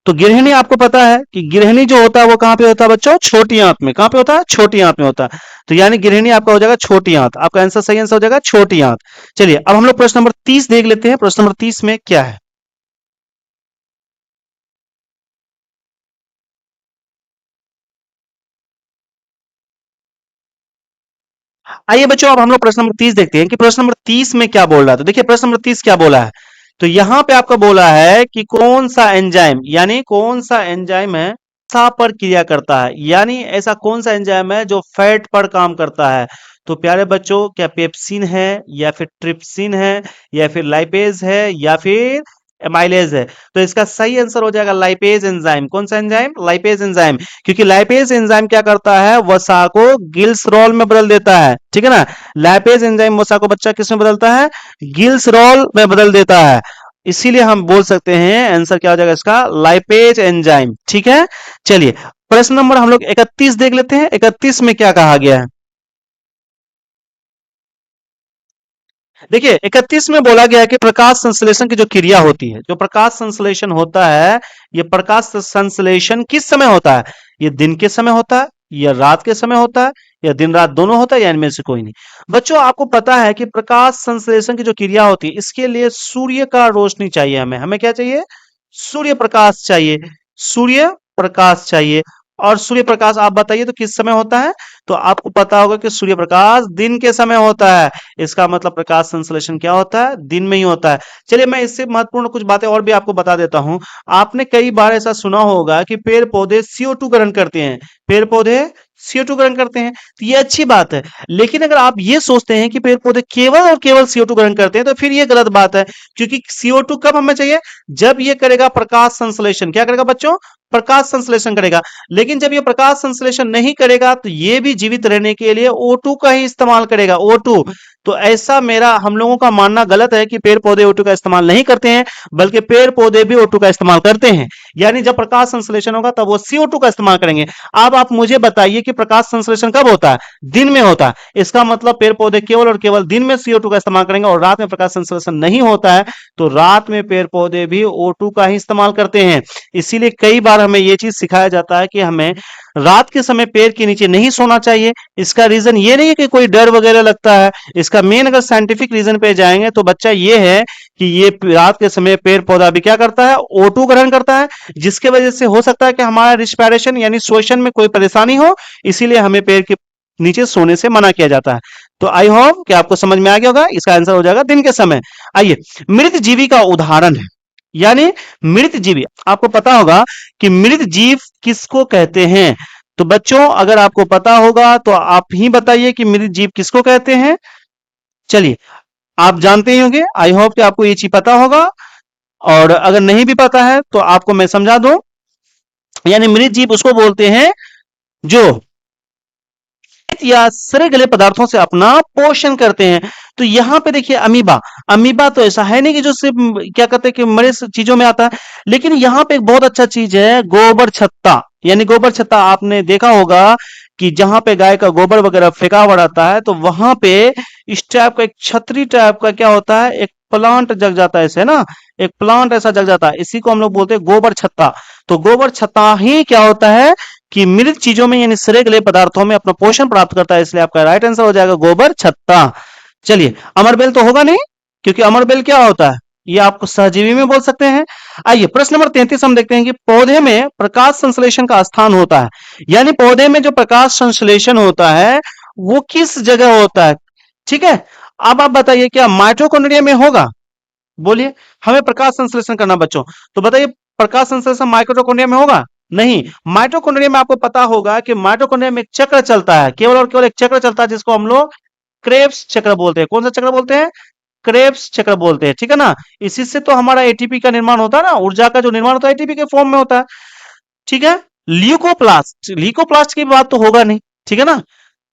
तो गिरहनी आपको पता है कि गिरहनी जो होता है वो कहां पे होता है बच्चों? छोटी आंत में। कहां पे होता है? छोटी आंत में होता है। तो यानी गिरहनी आपका हो जाएगा छोटी आंत। आपका आंसर सही आंसर हो जाएगा छोटी आंत। चलिए, अब हम लोग प्रश्न नंबर 30 देख लेते हैं। प्रश्न नंबर 30 में क्या है? आइए बच्चों, अब हम लोग प्रश्न नंबर 30 देखते हैं कि प्रश्न नंबर 30 में क्या बोल रहा है। तो देखिए प्रश्न नंबर 30 क्या बोला है। तो यहां पे आपका बोला है कि कौन सा एंजाइम, यानी कौन सा एंजाइम है सा पर क्रिया करता है, यानी ऐसा कौन सा एंजाइम है जो फैट पर काम करता है। तो प्यारे बच्चों, क्या पेप्सिन है, या फिर ट्रिप्सिन है, या फिर लाइपेज है, या फिर एमाइलेज है? तो इसका सही आंसर हो जाएगा लाइपेज एंजाइम। कौन सा एंजाइम? Lipase enzyme. क्योंकि लाइपेज एंजाइम क्या करता है? वसा को गिल्सरॉल में बदल देता है, ठीक है ना। लाइपेज एंजाइम वसा को बच्चा किस में बदलता है? गिल्सरॉल में बदल देता है। इसीलिए हम बोल सकते हैं आंसर क्या हो जाएगा इसका? लाइपेज एंजाइम, ठीक है। चलिए, प्रश्न नंबर हम लोग 31 देख लेते हैं। 31 में क्या कहा गया है? देखिए 31 में बोला गया है कि प्रकाश संश्लेषण की जो क्रिया होती है, जो प्रकाश संश्लेषण होता है, ये प्रकाश संश्लेषण किस समय होता है? ये दिन के समय होता है, या रात के समय होता है, या दिन रात दोनों होता है, या इनमें से कोई नहीं? बच्चों आपको पता है कि प्रकाश संश्लेषण की जो क्रिया होती है, इसके लिए सूर्य का रोशनी चाहिए। हमें हमें क्या चाहिए? सूर्य प्रकाश चाहिए। सूर्य प्रकाश चाहिए। और सूर्य प्रकाश आप बताइए तो किस समय होता है? तो आपको पता होगा कि सूर्य प्रकाश दिन के समय होता है। इसका मतलब प्रकाश संश्लेषण क्या होता है? दिन में ही होता है। चलिए, मैं इससे महत्वपूर्ण कुछ बातें और भी आपको बता देता हूं। आपने कई बार ऐसा सुना होगा कि पेड़ पौधे CO2 ग्रहण करते हैं। पेड़ पौधे CO2 ग्रहण करते हैं, तो ये अच्छी बात है। लेकिन अगर आप ये सोचते हैं कि पेड़ पौधे केवल और केवल CO2 ग्रहण करते हैं, तो फिर ये गलत बात है। क्योंकि CO2 कब हमें चाहिए? जब ये करेगा प्रकाश संश्लेषण। क्या करेगा बच्चों? प्रकाश संश्लेषण करेगा। लेकिन जब ये प्रकाश संश्लेषण नहीं करेगा, तो ये भी जीवित रहने के लिए O2 का ही इस्तेमाल करेगा, O2। तो ऐसा मेरा हम लोगों का मानना गलत है कि पेड़ पौधे O2 का इस्तेमाल नहीं करते हैं, बल्कि पेड़ पौधे भी O2 का इस्तेमाल करते हैं। यानी जब प्रकाश संश्लेषण होगा तब वो CO2 का इस्तेमाल करेंगे। अब आप मुझे बताइए कि प्रकाश संश्लेषण कब होता है? दिन में होता है। इसका मतलब पेड़ पौधे केवल और केवल दिन में CO2 का इस्तेमाल करेंगे, और रात में प्रकाश संश्लेषण नहीं होता है, तो रात में पेड़ पौधे भी O2 का ही इस्तेमाल करते हैं। इसीलिए कई बार हमें यह चीज सिखाया जाता है कि हमें रात के समय पेड़ के नीचे नहीं सोना चाहिए। इसका रीजन ये नहीं है कि कोई डर वगैरह लगता है। इसका मेन अगर साइंटिफिक रीजन पे जाएंगे तो बच्चा ये है कि ये रात के समय पेड़ पौधा भी क्या करता है? O2 ग्रहण करता है, जिसके वजह से हो सकता है कि हमारा रिस्पायरेशन यानी श्वसन में कोई परेशानी हो। इसीलिए हमें पेड़ के नीचे सोने से मना किया जाता है। तो आई होप कि आपको समझ में आ गया होगा। इसका आंसर हो जाएगा दिन के समय। आइए, मृत जीवी का उदाहरण है, यानी मृत जीवी आपको पता होगा कि मृत जीव किसको कहते हैं। तो बच्चों अगर आपको पता होगा तो आप ही बताइए कि मृत जीव किसको कहते हैं। चलिए, आप जानते ही होंगे, आई होप कि आपको ये चीज पता होगा। और अगर नहीं भी पता है तो आपको मैं समझा दूं। यानी मृत जीव उसको बोलते हैं जो या सड़े गले पदार्थों से अपना पोषण करते हैं। तो यहां पे देखिए अमीबा, अमीबा तो ऐसा है नहीं कि जो सिर्फ क्या कहते हैं कि मरे चीजों में आता है। लेकिन यहां पे एक बहुत अच्छा चीज है, गोबर छत्ता। यानी गोबर छत्ता आपने देखा होगा कि जहां पे गाय का गोबर वगैरह फेंका हुआ रहता है तो वहां पे इस टाइप का एक छतरी टाइप का क्या होता है, एक प्लांट जग जाता है इसे ना, एक प्लांट ऐसा जग जाता है, इसी को हम लोग बोलते हैं गोबर छत्ता। तो गोबर छत्ता ही क्या होता है कि मृत चीजों में यानी सड़े गले पदार्थों में अपना पोषण प्राप्त करता है, इसलिए आपका राइट आंसर हो जाएगा गोबर छत्ता। चलिए, अमरबेल तो होगा नहीं, क्योंकि अमरबेल क्या होता है, ये आपको सहजीवी में बोल सकते हैं। आइए प्रश्न नंबर 33 हम देखते हैं कि पौधे में प्रकाश संश्लेषण का स्थान होता है, यानी पौधे में जो प्रकाश संश्लेषण होता है वो किस जगह होता है। ठीक है, अब आप बताइए क्या माइटोकॉन्ड्रिया में होगा, बोलिए, हमें प्रकाश संश्लेषण करना बच्चों, तो बताइए प्रकाश संश्लेषण माइटोकॉन्ड्रिया में होगा, नहीं। माइटोकॉन्ड्रिया में आपको पता होगा कि माइटोकॉन्ड्रिया में एक चक्र चलता है, केवल और केवल एक चक्र चलता है जिसको हम लोग क्रेब्स चक्र बोलते हैं। कौन सा चक्र बोलते हैं, क्रेब्स चक्र बोलते हैं, ठीक है ना। इसी से तो हमारा एटीपी का निर्माण होता है ना, ऊर्जा का जो निर्माण होता है एटीपी के फॉर्म में होता है, ठीक है। ल्यूकोप्लास्ट, ल्यूकोप्लास्ट की बात तो होगा नहीं, ठीक है ना।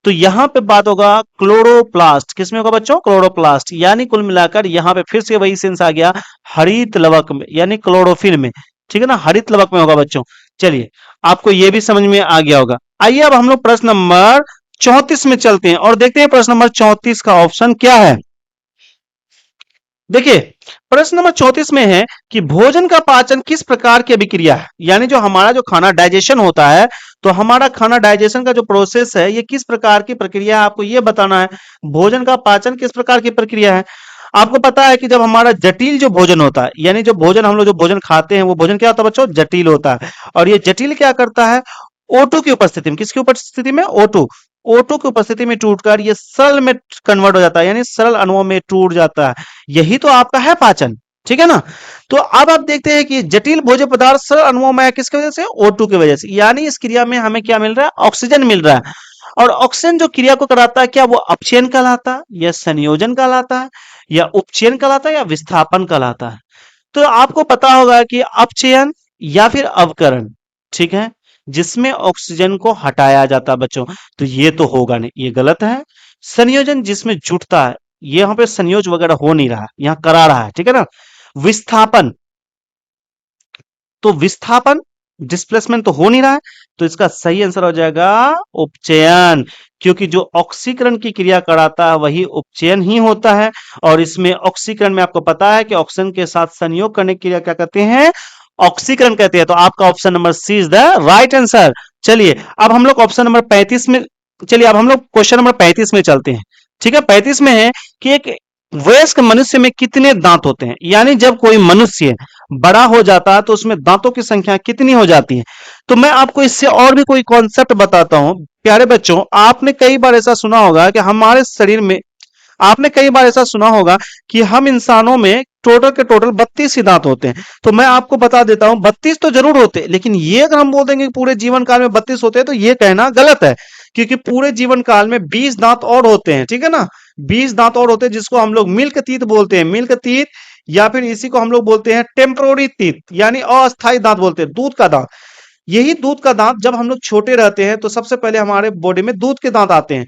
तो यहां पे बात होगा क्लोरोप्लास्ट, किसमें होगा बच्चों, क्लोरोप्लास्ट, यानी कुल मिलाकर यहां पे फिर से वही सेंस आ गया हरित लवक में, यानी क्लोरोफिल में, ठीक है ना, हरित लवक में होगा बच्चों। चलिए, आपको यह भी समझ में आ गया होगा। आइए अब हम लोग प्रश्न नंबर 34 में चलते हैं और देखते हैं प्रश्न नंबर 34 का ऑप्शन क्या है। देखिए, प्रश्न नंबर 34 में है कि भोजन का पाचन किस प्रकार की अभिक्रिया है, यानी जो हमारा जो खाना डाइजेशन होता है, तो हमारा खाना डाइजेशन का जो प्रोसेस है ये किस प्रकार की प्रक्रिया है, आपको ये बताना है। भोजन का पाचन किस प्रकार की प्रक्रिया है। आपको पता है कि जब हमारा जटिल जो भोजन होता है, यानी जो भोजन हम लोग जो भोजन खाते हैं वो भोजन क्या होता है बच्चों, जटिल होता है। और ये जटिल क्या करता है, O2 की उपस्थिति में, किसकी उपस्थिति में, O2, O2 की उपस्थिति में टूटकर ये सरल में कन्वर्ट हो जाता है, यानी सरल अणुओं में टूट जाता है। यही तो आपका है पाचन, ठीक है ना। तो अब आप देखते हैं कि जटिल भोज्य पदार्थ सरल अणुओं में है, किसकी वजह से, O2 की वजह से, यानी इस क्रिया में हमें क्या मिल रहा है, ऑक्सीजन मिल रहा है। और ऑक्सीजन जो क्रिया को कराता है, क्या वो अपचयन कहलाता है, या संयोजन कहलाता है, या उपचयन कहलाता है, या विस्थापन कहलाता है। तो आपको पता होगा कि अपचयन या फिर अवकरण, ठीक है, जिसमें ऑक्सीजन को हटाया जाता है बच्चों, तो ये तो होगा नहीं, ये गलत है। संयोजन जिसमें जुटता है, ये यहां पे संयोज वगैरह हो नहीं रहा है, यहां करा रहा है, ठीक है ना। विस्थापन, तो विस्थापन डिस्प्लेसमेंट तो हो नहीं रहा है, तो इसका सही आंसर हो जाएगा उपचयन, क्योंकि जो ऑक्सीकरण की क्रिया कराता है वही उपचयन ही होता है। और इसमें ऑक्सीकरण में आपको पता है कि ऑक्सीजन के साथ संयोग करने की क्रिया क्या कहते हैं, ऑक्सीकरण कहते हैं। तो आपका option number C is the right answer. चलिए, अब हम लोग ऑप्शन नंबर 35 में, चलिए अब हम लोग क्वेश्चन नंबर 35 में चलते हैं। ठीक है, 35 में है कि एक वयस्क मनुष्य में कितने दांत होते हैं, यानी जब कोई मनुष्य बड़ा हो जाता है तो उसमें दांतों की संख्या कितनी हो जाती है। तो मैं आपको इससे और भी कोई कॉन्सेप्ट बताता हूं। प्यारे बच्चों, आपने कई बार ऐसा सुना होगा कि हमारे शरीर में, आपने कई बार ऐसा सुना होगा कि हम इंसानों में टोटल के टोटल 32 ही दांत होते हैं। तो मैं आपको बता देता हूं, 32 तो जरूर होते हैं, लेकिन ये अगर हम बोल देंगे कि पूरे जीवन काल में 32 होते हैं तो ये कहना गलत है, क्योंकि पूरे जीवन काल में 20 दांत और होते हैं, ठीक है ना। 20 दांत और होते हैं जिसको हम लोग मिल्क टीथ बोलते हैं, मिल्क टीथ, या फिर इसी को हम लोग बोलते हैं टेम्पोररी टीथ, यानी अस्थायी दांत बोलते हैं, दूध का दांत। यही दूध का दांत जब हम लोग छोटे रहते हैं तो सबसे पहले हमारे बॉडी में दूध के दांत आते हैं,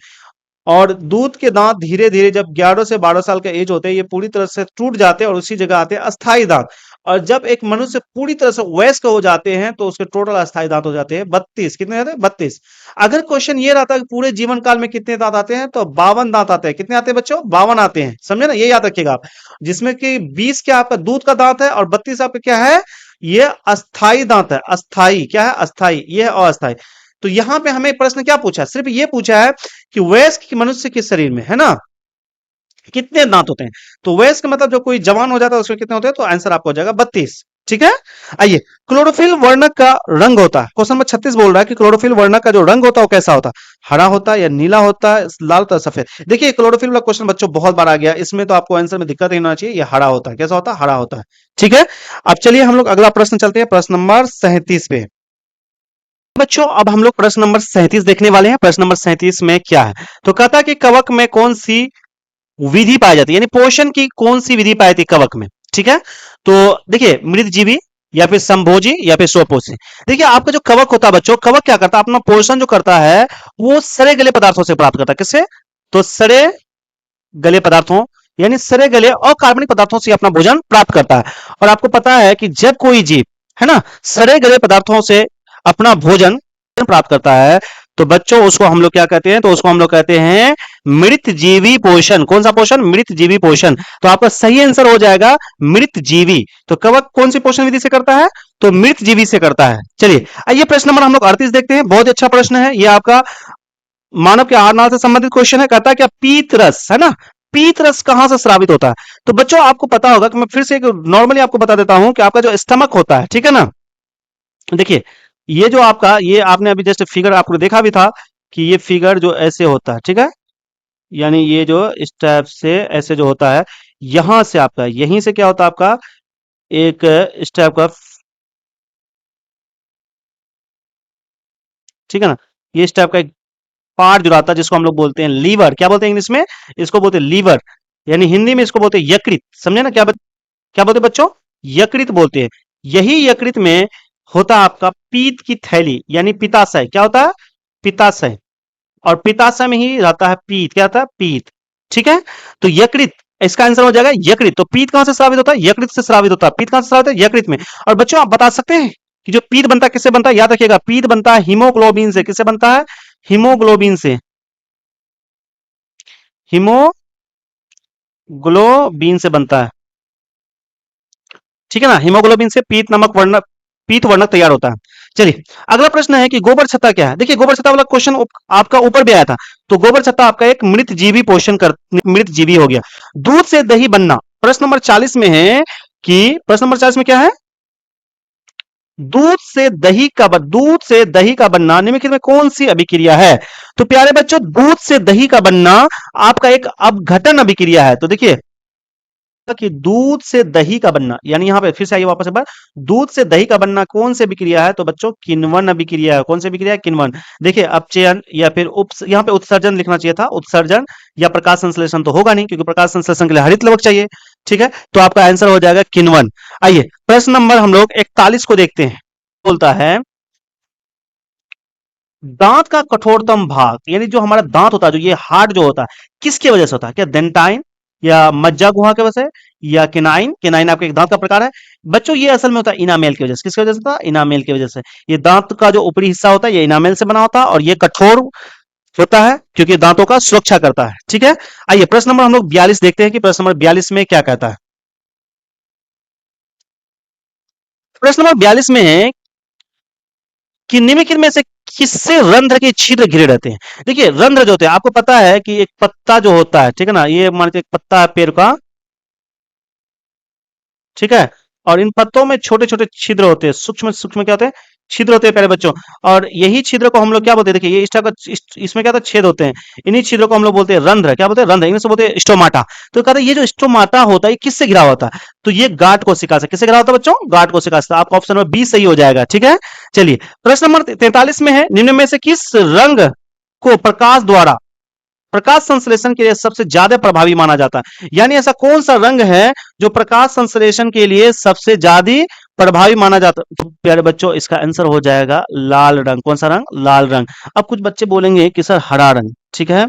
और दूध के दांत धीरे धीरे जब 11 से 12 साल का एज होते हैं ये पूरी तरह से टूट जाते हैं और उसी जगह आते हैं अस्थायी दांत। और जब एक मनुष्य पूरी तरह से वयस्क हो जाते हैं तो उसके टोटल अस्थायी दांत हो जाते हैं 32। कितने आते हैं, 32। अगर क्वेश्चन ये रहता है कि पूरे जीवन काल में कितने दांत आते हैं, तो 52 दांत आते हैं। कितने आते हैं बच्चों, 52 आते हैं, समझे ना, ये याद रखिएगा आप। जिसमें कि 20 क्या आपका दूध का दांत है और 32 आपका क्या है, ये अस्थाई दांत है। अस्थाई क्या है, अस्थाई, ये है अस्थाई। तो यहां पे हमें प्रश्न क्या पूछा, सिर्फ ये पूछा है कि वयस्क मनुष्य के शरीर में, है ना, कितने दांत होते हैं। तो वयस्क मतलब जो कोई जवान हो जाता है उसके कितने होते हैं, तो आंसर आपको हो जाएगा 32। ठीक है, आइए, क्लोरोफिल वर्णक का रंग होता है, क्वेश्चन नंबर 36 बोल रहा है कि क्लोरोफिल वर्णक का जो रंग होता है वो कैसा होता है, हरा होता है या नीला होता है, लाल होता है, सफेद। देखिए, क्लोरोफिल वाला क्वेश्चन बच्चों बहुत बार आ गया, इसमें तो आपको आंसर में दिक्कत नहीं होना चाहिए, ये हरा होता है। कैसा होता है, हरा होता है। ठीक है, अब चलिए हम लोग अगला प्रश्न चलते हैं, प्रश्न नंबर 37 पे। बच्चों, अब हम लोग प्रश्न नंबर 37 देखने वाले हैं। प्रश्न नंबर 37 में क्या है, तो कहता है कि कवक में कौन सी विधि पाई जाती है, यानी पोषण की कौन सी विधि पाई जाती है कवक में। ठीक है, तो देखिए, मृतजीवी या फिर संभोजी या फिर स्वपोषी। देखिए, आपका जो कवक होता है बच्चों, कवक क्या करता है, अपना पोषण जो करता है वो सड़े गले पदार्थों से प्राप्त करता है। किससे, तो सड़े गले पदार्थों, यानी सड़े गले और कार्बनिक पदार्थों से अपना भोजन प्राप्त करता है। और आपको पता है कि जब कोई जीव, है ना, सड़े गले पदार्थों से अपना भोजन प्राप्त करता है तो बच्चों उसको हम लोग क्या कहते हैं, तो उसको हम लोग कहते हैं मृत जीवी पोषण। कौन सा पोषण? मृत जीवी पोषण। तो आपका सही आंसर हो जाएगा मृत जीवी। तो कवक कौन सी पोषण विधि से करता है? तो मृत जीवी से करता है। चलिए आइए प्रश्न नंबर हम लोग 38 देखते हैं। बहुत अच्छा प्रश्न है ये, आपका मानव के आहार नाल से संबंधित क्वेश्चन है। कहता है क्या पीत रस, है ना, पीत रस कहां से स्रावित होता है? तो बच्चों आपको पता होगा कि मैं फिर से एक नॉर्मली आपको बता देता हूं कि आपका जो स्टमक होता है, ठीक है ना, देखिए ये जो आपका, ये आपने अभी जस्ट फिगर आपको देखा भी था कि ये फिगर जो ऐसे होता है, ठीक है, यानी ये जो इस टाइप से ऐसे जो होता है, यहां से आपका, यहीं से क्या होता है आपका एक इस टाइप का, ठीक है ना, ये इस टाइप का एक पार्ट जुड़ाता है जिसको हम लोग बोलते हैं लीवर। क्या बोलते हैं इंग्लिश में? इसको बोलते हैं लीवर, यानी हिंदी में इसको बोलते हैं यकृत। समझे ना? क्या बोलते हैं बच्चों? यकृत बोलते हैं। यही यकृत में होता है आपका पीत की थैली, यानी पित्ताशय। क्या होता है? पित्ताशय। और पित्ताशय में ही रहता है पीत। क्या होता है? पीत। ठीक है, तो यकृत, इसका आंसर हो जाएगा यकृत। तो पीत कहां से स्रावित होता है? यकृत से स्रावित होता है। पीत कहां से स्रावित होता है? यकृत में। और बच्चों आप बता सकते हैं कि जो पीत बनता है किससे बनता है? याद रखिएगा, पीत बनता है हीमोग्लोबिन से। किससे बनता है? हीमोग्लोबिन से। हीमोग्लोबिन से बनता है, ठीक है ना, हीमोग्लोबिन से पीत नामक वर्णक, पीत वर्णक तैयार होता है। चलिए अगला प्रश्न है कि गोबर छत्ता क्या है? देखिए गोबर छत्ता वाला क्वेश्चन आपका ऊपर भी आया था। तो गोबर छत्ता आपका एक मृत जीवी पोषण कर, मृत जीवी हो गया। दूध से दही बनना, प्रश्न नंबर 40 में है कि, प्रश्न नंबर 40 में क्या है? दूध से दही का बनना निम्नलिखित में कौन सी अभिक्रिया है? तो प्यारे बच्चों दूध से दही का बनना आपका एक अपघटन अभिक्रिया है। तो देखिए कि दूध से दही का बनना, यानी यहां पे फिर से आइए वापस एक बार, दूध से दही का बनना कौन सी अभिक्रिया है? तो बच्चों किण्वन अभिक्रिया है। कौन सी अभिक्रिया है? किण्वन। देखिए अपचयन या फिर यहां पे उत्सर्जन लिखना चाहिए था, उत्सर्जन या प्रकाश संश्लेषण तो होगा नहीं क्योंकि प्रकाश संश्लेषण के लिए हरित लवक चाहिए। ठीक है, तो आपका आंसर हो जाएगा किण्वन। आइए प्रश्न नंबर हम लोग 41 को देखते हैं। बोलता है दांत का कठोरतम भाग, यानी जो हमारा दांत होता है, जो ये हार्ड जो होता है, किसकी वजह से होता है? क्या डेंटाइन या मज्जा गुहा की वजह से, या किनाइन? किनाइन आपके एक दांत का प्रकार है। बच्चों ये असल में होता है इनामेल की वजह से। किसकी वजह से होता है? इनामेल की वजह से। ये दांत का जो ऊपरी हिस्सा होता है ये इनामेल से बना होता है और ये कठोर होता है क्योंकि दांतों का सुरक्षा करता है। ठीक है, आइए प्रश्न नंबर हम लोग 42 देखते हैं कि प्रश्न नंबर 42 में क्या कहता है। प्रश्न नंबर 42 में है कि निम्नलिखित में से किससे रंध्र के छिद्र घिरे रहते हैं? देखिए रंध्र जो होते हैं, आपको पता है कि एक पत्ता जो होता है, ठीक है ना, ये मान लीजिए एक पत्ता है पेड़ का, ठीक है, और इन पत्तों में छोटे छोटे छिद्र होते हैं, सूक्ष्म सूक्ष्म क्या होते हैं? छिद्र होते हैं प्यारे बच्चों। और यही छिद्र को हम लोग क्या बोलते हैं? देखिए ये इस टाइप का इसमें क्या होता है? छेद होते हैं। इन्हीं छिद्रों को हम लोग बोलते हैं रंध्र। क्या बोलते हैं? रंध्र। इंग्लिश में बोलते हैं स्टोमाटा। तो कहते हैं ये जो स्टोमाटा होता है ये किससे घिरा होता है? तो ये गांठ कोशिका से। किससे घिरा होता है बच्चों? गांठ कोशिका से। आपका ऑप्शन नंबर बी सही हो जाएगा। ठीक है, चलिए प्रश्न नंबर 43 में है निम्न में से किस रंग को प्रकाश संश्लेषण के लिए सबसे ज्यादा प्रभावी माना जाता है? यानी ऐसा कौन सा रंग है जो प्रकाश संश्लेषण के लिए सबसे ज्यादा प्रभावी माना जाता है? तो प्यारे बच्चों इसका आंसर हो जाएगा लाल रंग। कौन सा रंग? लाल रंग। अब कुछ बच्चे बोलेंगे कि सर हरा रंग, ठीक है,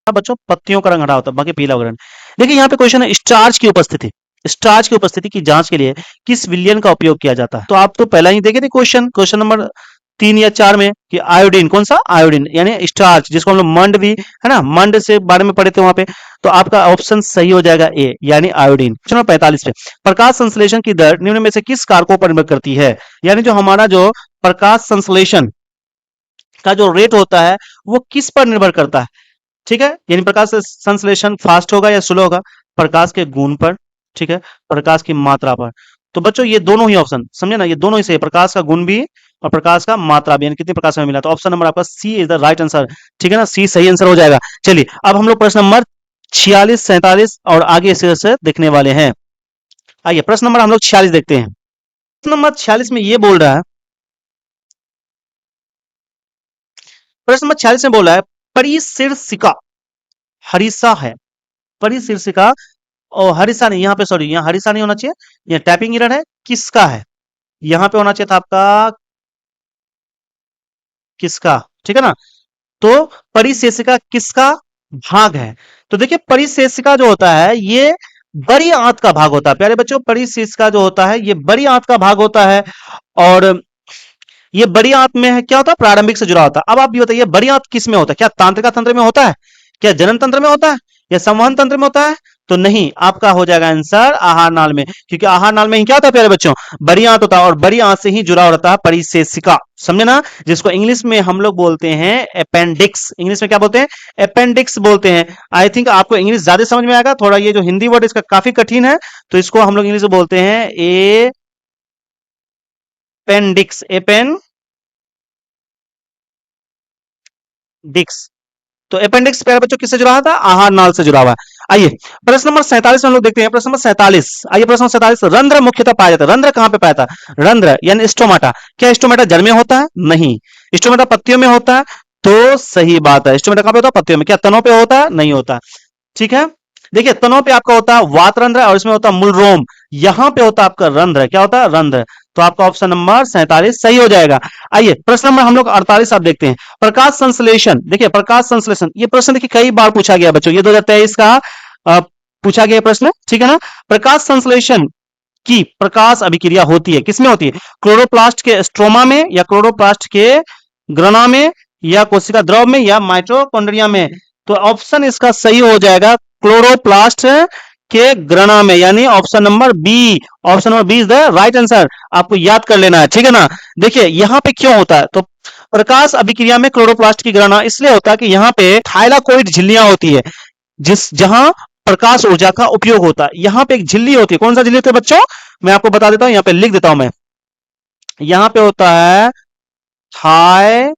अब बच्चों पत्तियों का रंग हरा होता है, बाकी पीला वगैरह नहीं। देखिए यहाँ पे क्वेश्चन है स्टार्च की उपस्थिति, स्टार्च की उपस्थिति की जांच के लिए किस विलयन का उपयोग किया जाता है? तो आप तो पहला ही देखे थे क्वेश्चन, क्वेश्चन नंबर 3 या 4 में कि आयोडीन। कौन सा? आयोडीन, यानी स्टार्च, जिसको हम लोग मंड भी, है ना, मंड से बारे में पढ़े थे वहां पे। तो आपका ऑप्शन सही हो जाएगा ए, यानी आयोडीन। चलो 45 पे, प्रकाश संश्लेषण की दर निम्न में से किस कारकों पर निर्भर करती है? यानी जो हमारा जो प्रकाश संश्लेषण का जो रेट होता है वो किस पर निर्भर करता है? ठीक है, यानी प्रकाश संश्लेषण फास्ट होगा या स्लो होगा? प्रकाश के गुण पर, ठीक है, प्रकाश की मात्रा पर। तो बच्चों ये दोनों ही ऑप्शन समझे ना, ये दोनों ही सही है, प्रकाश का गुण भी और प्रकाश का मात्रा भी, यानी कितने प्रकाश में मिला। तो ऑप्शन नंबर आपका सी इज द राइट आंसर। ठीक है ना, सी सही आंसर हो जाएगा। चलिए अब हम लोग प्रश्न नंबर 46, 47 और आगे इसे से देखने वाले हैं। आइए प्रश्न नंबर हम लोग 46 देखते हैं। प्रश्न नंबर 46 में ये बोल रहा है, प्रश्न नंबर 46 में बोल रहा है परिशीर्षिका हरिसा है। परिशीर्षिका, और हरिसा नहीं, यहाँ पे सॉरी, यहाँ हरिसा नहीं होना चाहिए, यहाँ टैपिंग एरर है। किसका है? यहाँ पे होना चाहिए था आपका किसका, ठीक है ना। तो परिशेषिका किसका भाग है? तो देखिए परिशेषिका जो होता है ये बड़ी आंत का भाग होता है प्यारे बच्चों। परिशेषिका जो होता है ये बड़ी आंत का भाग होता है। और ये बड़ी आंत में है, क्या होता है, प्रारंभिक से जुड़ा होता है। अब आप ये बताइए बड़ी आंत किस में होता है, क्या तांत्रिका तंत्र में होता है, क्या जनन तंत्र में होता है, या संवहन तंत्र में होता है? तो नहीं, आपका हो जाएगा आंसर आहार नाल में, क्योंकि आहार नाल में ही क्या होता है प्यारे बच्चों, बड़ी आंत होता है, और बड़ी आंत से ही जुड़ा रहता है परिसेशिका, समझे ना, जिसको इंग्लिश में हम लोग बोलते हैं अपेंडिक्स। इंग्लिश में क्या बोलते हैं, अपेंडिक्स बोलते हैं। आई थिंक आपको इंग्लिश ज्यादा समझ में आएगा, थोड़ा ये जो हिंदी वर्ड इसका काफी कठिन है, तो इसको हम लोग इंग्लिश में बोलते हैं अपेंडिक्स, अपेंडिक्स। तो अपेंडिक्स प्यारे बच्चों किससे जुड़ा था, आहार नाल से जुड़ा हुआ है। आइए प्रश्न नंबर 47 में हम लोग देखते हैं, प्रश्न नंबर 47। आइए प्रश्न नंबर 47, रंध्र मुख्यतः पाया जाता है, रंध्र कहां पे पाया था, रंध्र यानी स्टोमाटा, क्या स्टोमाटा जड़ में होता है, नहीं। स्टोमाटा पत्तियों में होता है, तो सही बात है, स्टोमाटा कहां पे होता है, पत्तियों में। क्या तनों पे होता है, नहीं होता, ठीक है। देखिए तनों पे आपका होता है वात रंध्र, और इसमें होता है मूलरोम, यहां पे होता है आपका रंध्र, क्या होता है, रंध्र। तो आपका ऑप्शन नंबर 47 सही हो जाएगा। आइए प्रश्न नंबर हम लोग 48 आप देखते हैं, प्रकाश संश्लेषण। देखिए प्रकाश संश्लेषण, ये प्रश्न देखिए कई बार पूछा गया बच्चों, ये 2023 का पूछा गया प्रश्न, ठीक है ना। प्रकाश संश्लेषण की प्रकाश अभिक्रिया होती है, किसमें होती है, क्लोरोप्लास्ट के स्ट्रोमा में, या क्लोरोप्लास्ट के ग्रना में, या कोशिका द्रव में, या माइटोकॉन्ड्रिया में। तो ऑप्शन इसका सही हो जाएगा क्लोरोप्लास्ट के ग्रना में, यानी option number B, option number B is the right answer. आपको याद कर लेना है, ठीक है ना। देखिए यहां पे क्यों होता है, तो प्रकाश अभिक्रिया में क्लोरोप्लास्ट की ग्रहण इसलिए होता है कि यहाँ पे थाइलाकोइड झिल्लियां होती है, जिस जहां प्रकाश ऊर्जा का उपयोग होता है। यहाँ पे एक झिल्ली होती है, कौन सा झिल्ली होती है बच्चों, मैं आपको बता देता हूं, यहाँ पे लिख देता हूं मैं। यहाँ पे होता है थाइलाकोइड,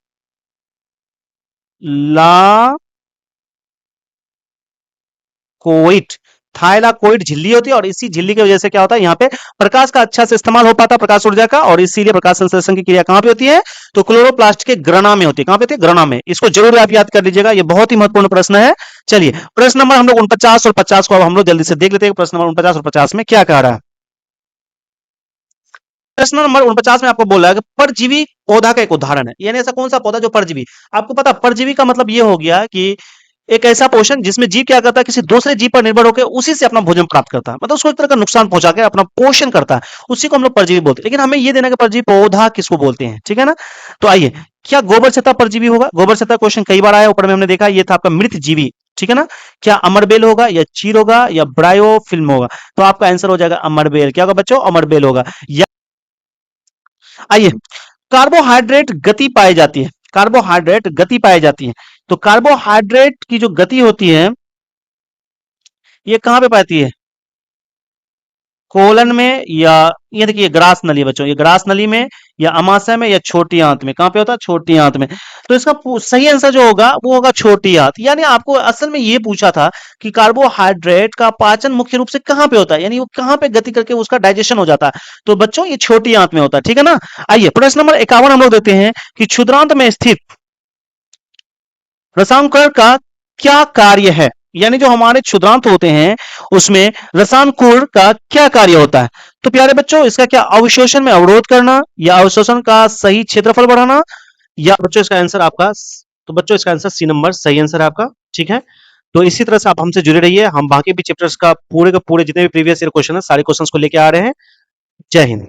थाइलाकोइड झिल्ली होती है, और इसी झिल्ली की वजह से क्या होता है, यहाँ पे प्रकाश का अच्छा से इस्तेमाल हो पाता है, प्रकाश ऊर्जा का, और इसीलिए प्रकाश संश्लेषण की क्रिया कहां पे होती है, तो क्लोरोप्लास्ट के ग्रना में होती है। कहां पे होती है, ग्रना में। इसको जरूर आप याद कर लीजिएगा, ये बहुत ही महत्वपूर्ण प्रश्न है। चलिए प्रश्न नंबर हम लोग 49 और 50 को अब हम लोग जल्दी से देख लेते हैं, प्रश्न नंबर 49 और 50 में क्या कह रहा है। प्रश्न नंबर 49 में आपको बोला है कि परजीवी पौधा का एक उदाहरण है, यानी ऐसा कौन सा पौधा जो परजीवी, आपको पता परजीवी का मतलब ये हो गया कि एक ऐसा पोषण जिसमें जीव क्या करता है, किसी दूसरे जीव पर निर्भर होकर उसी से अपना भोजन प्राप्त करता है, मतलब उसको एक तरह का नुकसान पहुंचा के अपना पोषण करता है, उसी को हम लोग परजीवी बोलते हैं। लेकिन हमें ये देना कि परजीवी पौधा किसको बोलते हैं, ठीक है ना। तो आइए, क्या गोबर छत्ता परजीवी होगा, गोबर छत्ता क्वेश्चन कई बार आया, ऊपर में हमने देखा, ये था आपका मृत जीवी, ठीक है ना। क्या अमरबेल होगा, या चीर होगा, या ब्रायोफिल्म होगा, तो आपका आंसर हो जाएगा अमरबेल। क्या होगा बच्चों, अमरबेल होगा। आइए, कार्बोहाइड्रेट गति पाई जाती है, कार्बोहाइड्रेट गति पाई जाती है, तो कार्बोहाइड्रेट की जो गति होती है ये कहां पे पाती है, कोलन में, या ये देखिए ग्रास नली है बच्चों, ये ग्रास नली में, या अमाशय में, या छोटी आंत में, कहां पे होता है, छोटी आंत में। तो इसका सही आंसर जो होगा वो होगा छोटी आंत। यानी आपको असल में ये पूछा था कि कार्बोहाइड्रेट का पाचन मुख्य रूप से कहां पे होता है, यानी वो कहां पे गति करके उसका डाइजेशन हो जाता है, तो बच्चों ये छोटी आंत में होता है, ठीक है ना। आइए प्रश्न नंबर 51 हम लोग देते हैं कि क्षुद्रांत में स्थित रसांकुरण का क्या कार्य है, यानी जो हमारे क्षुद्रांत होते हैं उसमें रसांकुरण का क्या कार्य होता है। तो प्यारे बच्चों इसका क्या, अवशोषण में अवरोध करना, या अवशोषण का सही क्षेत्रफल बढ़ाना, या बच्चों इसका आंसर आपका, तो बच्चों इसका आंसर सी नंबर सही आंसर है आपका, ठीक है। तो इसी तरह से आप हमसे जुड़े रहिए, हम बाकी भी चैप्टर्स का पूरे के पूरे जितने भी प्रीवियस ईयर क्वेश्चन है सारे क्वेश्चंस को लेके आ रहे हैं। जय हिंद।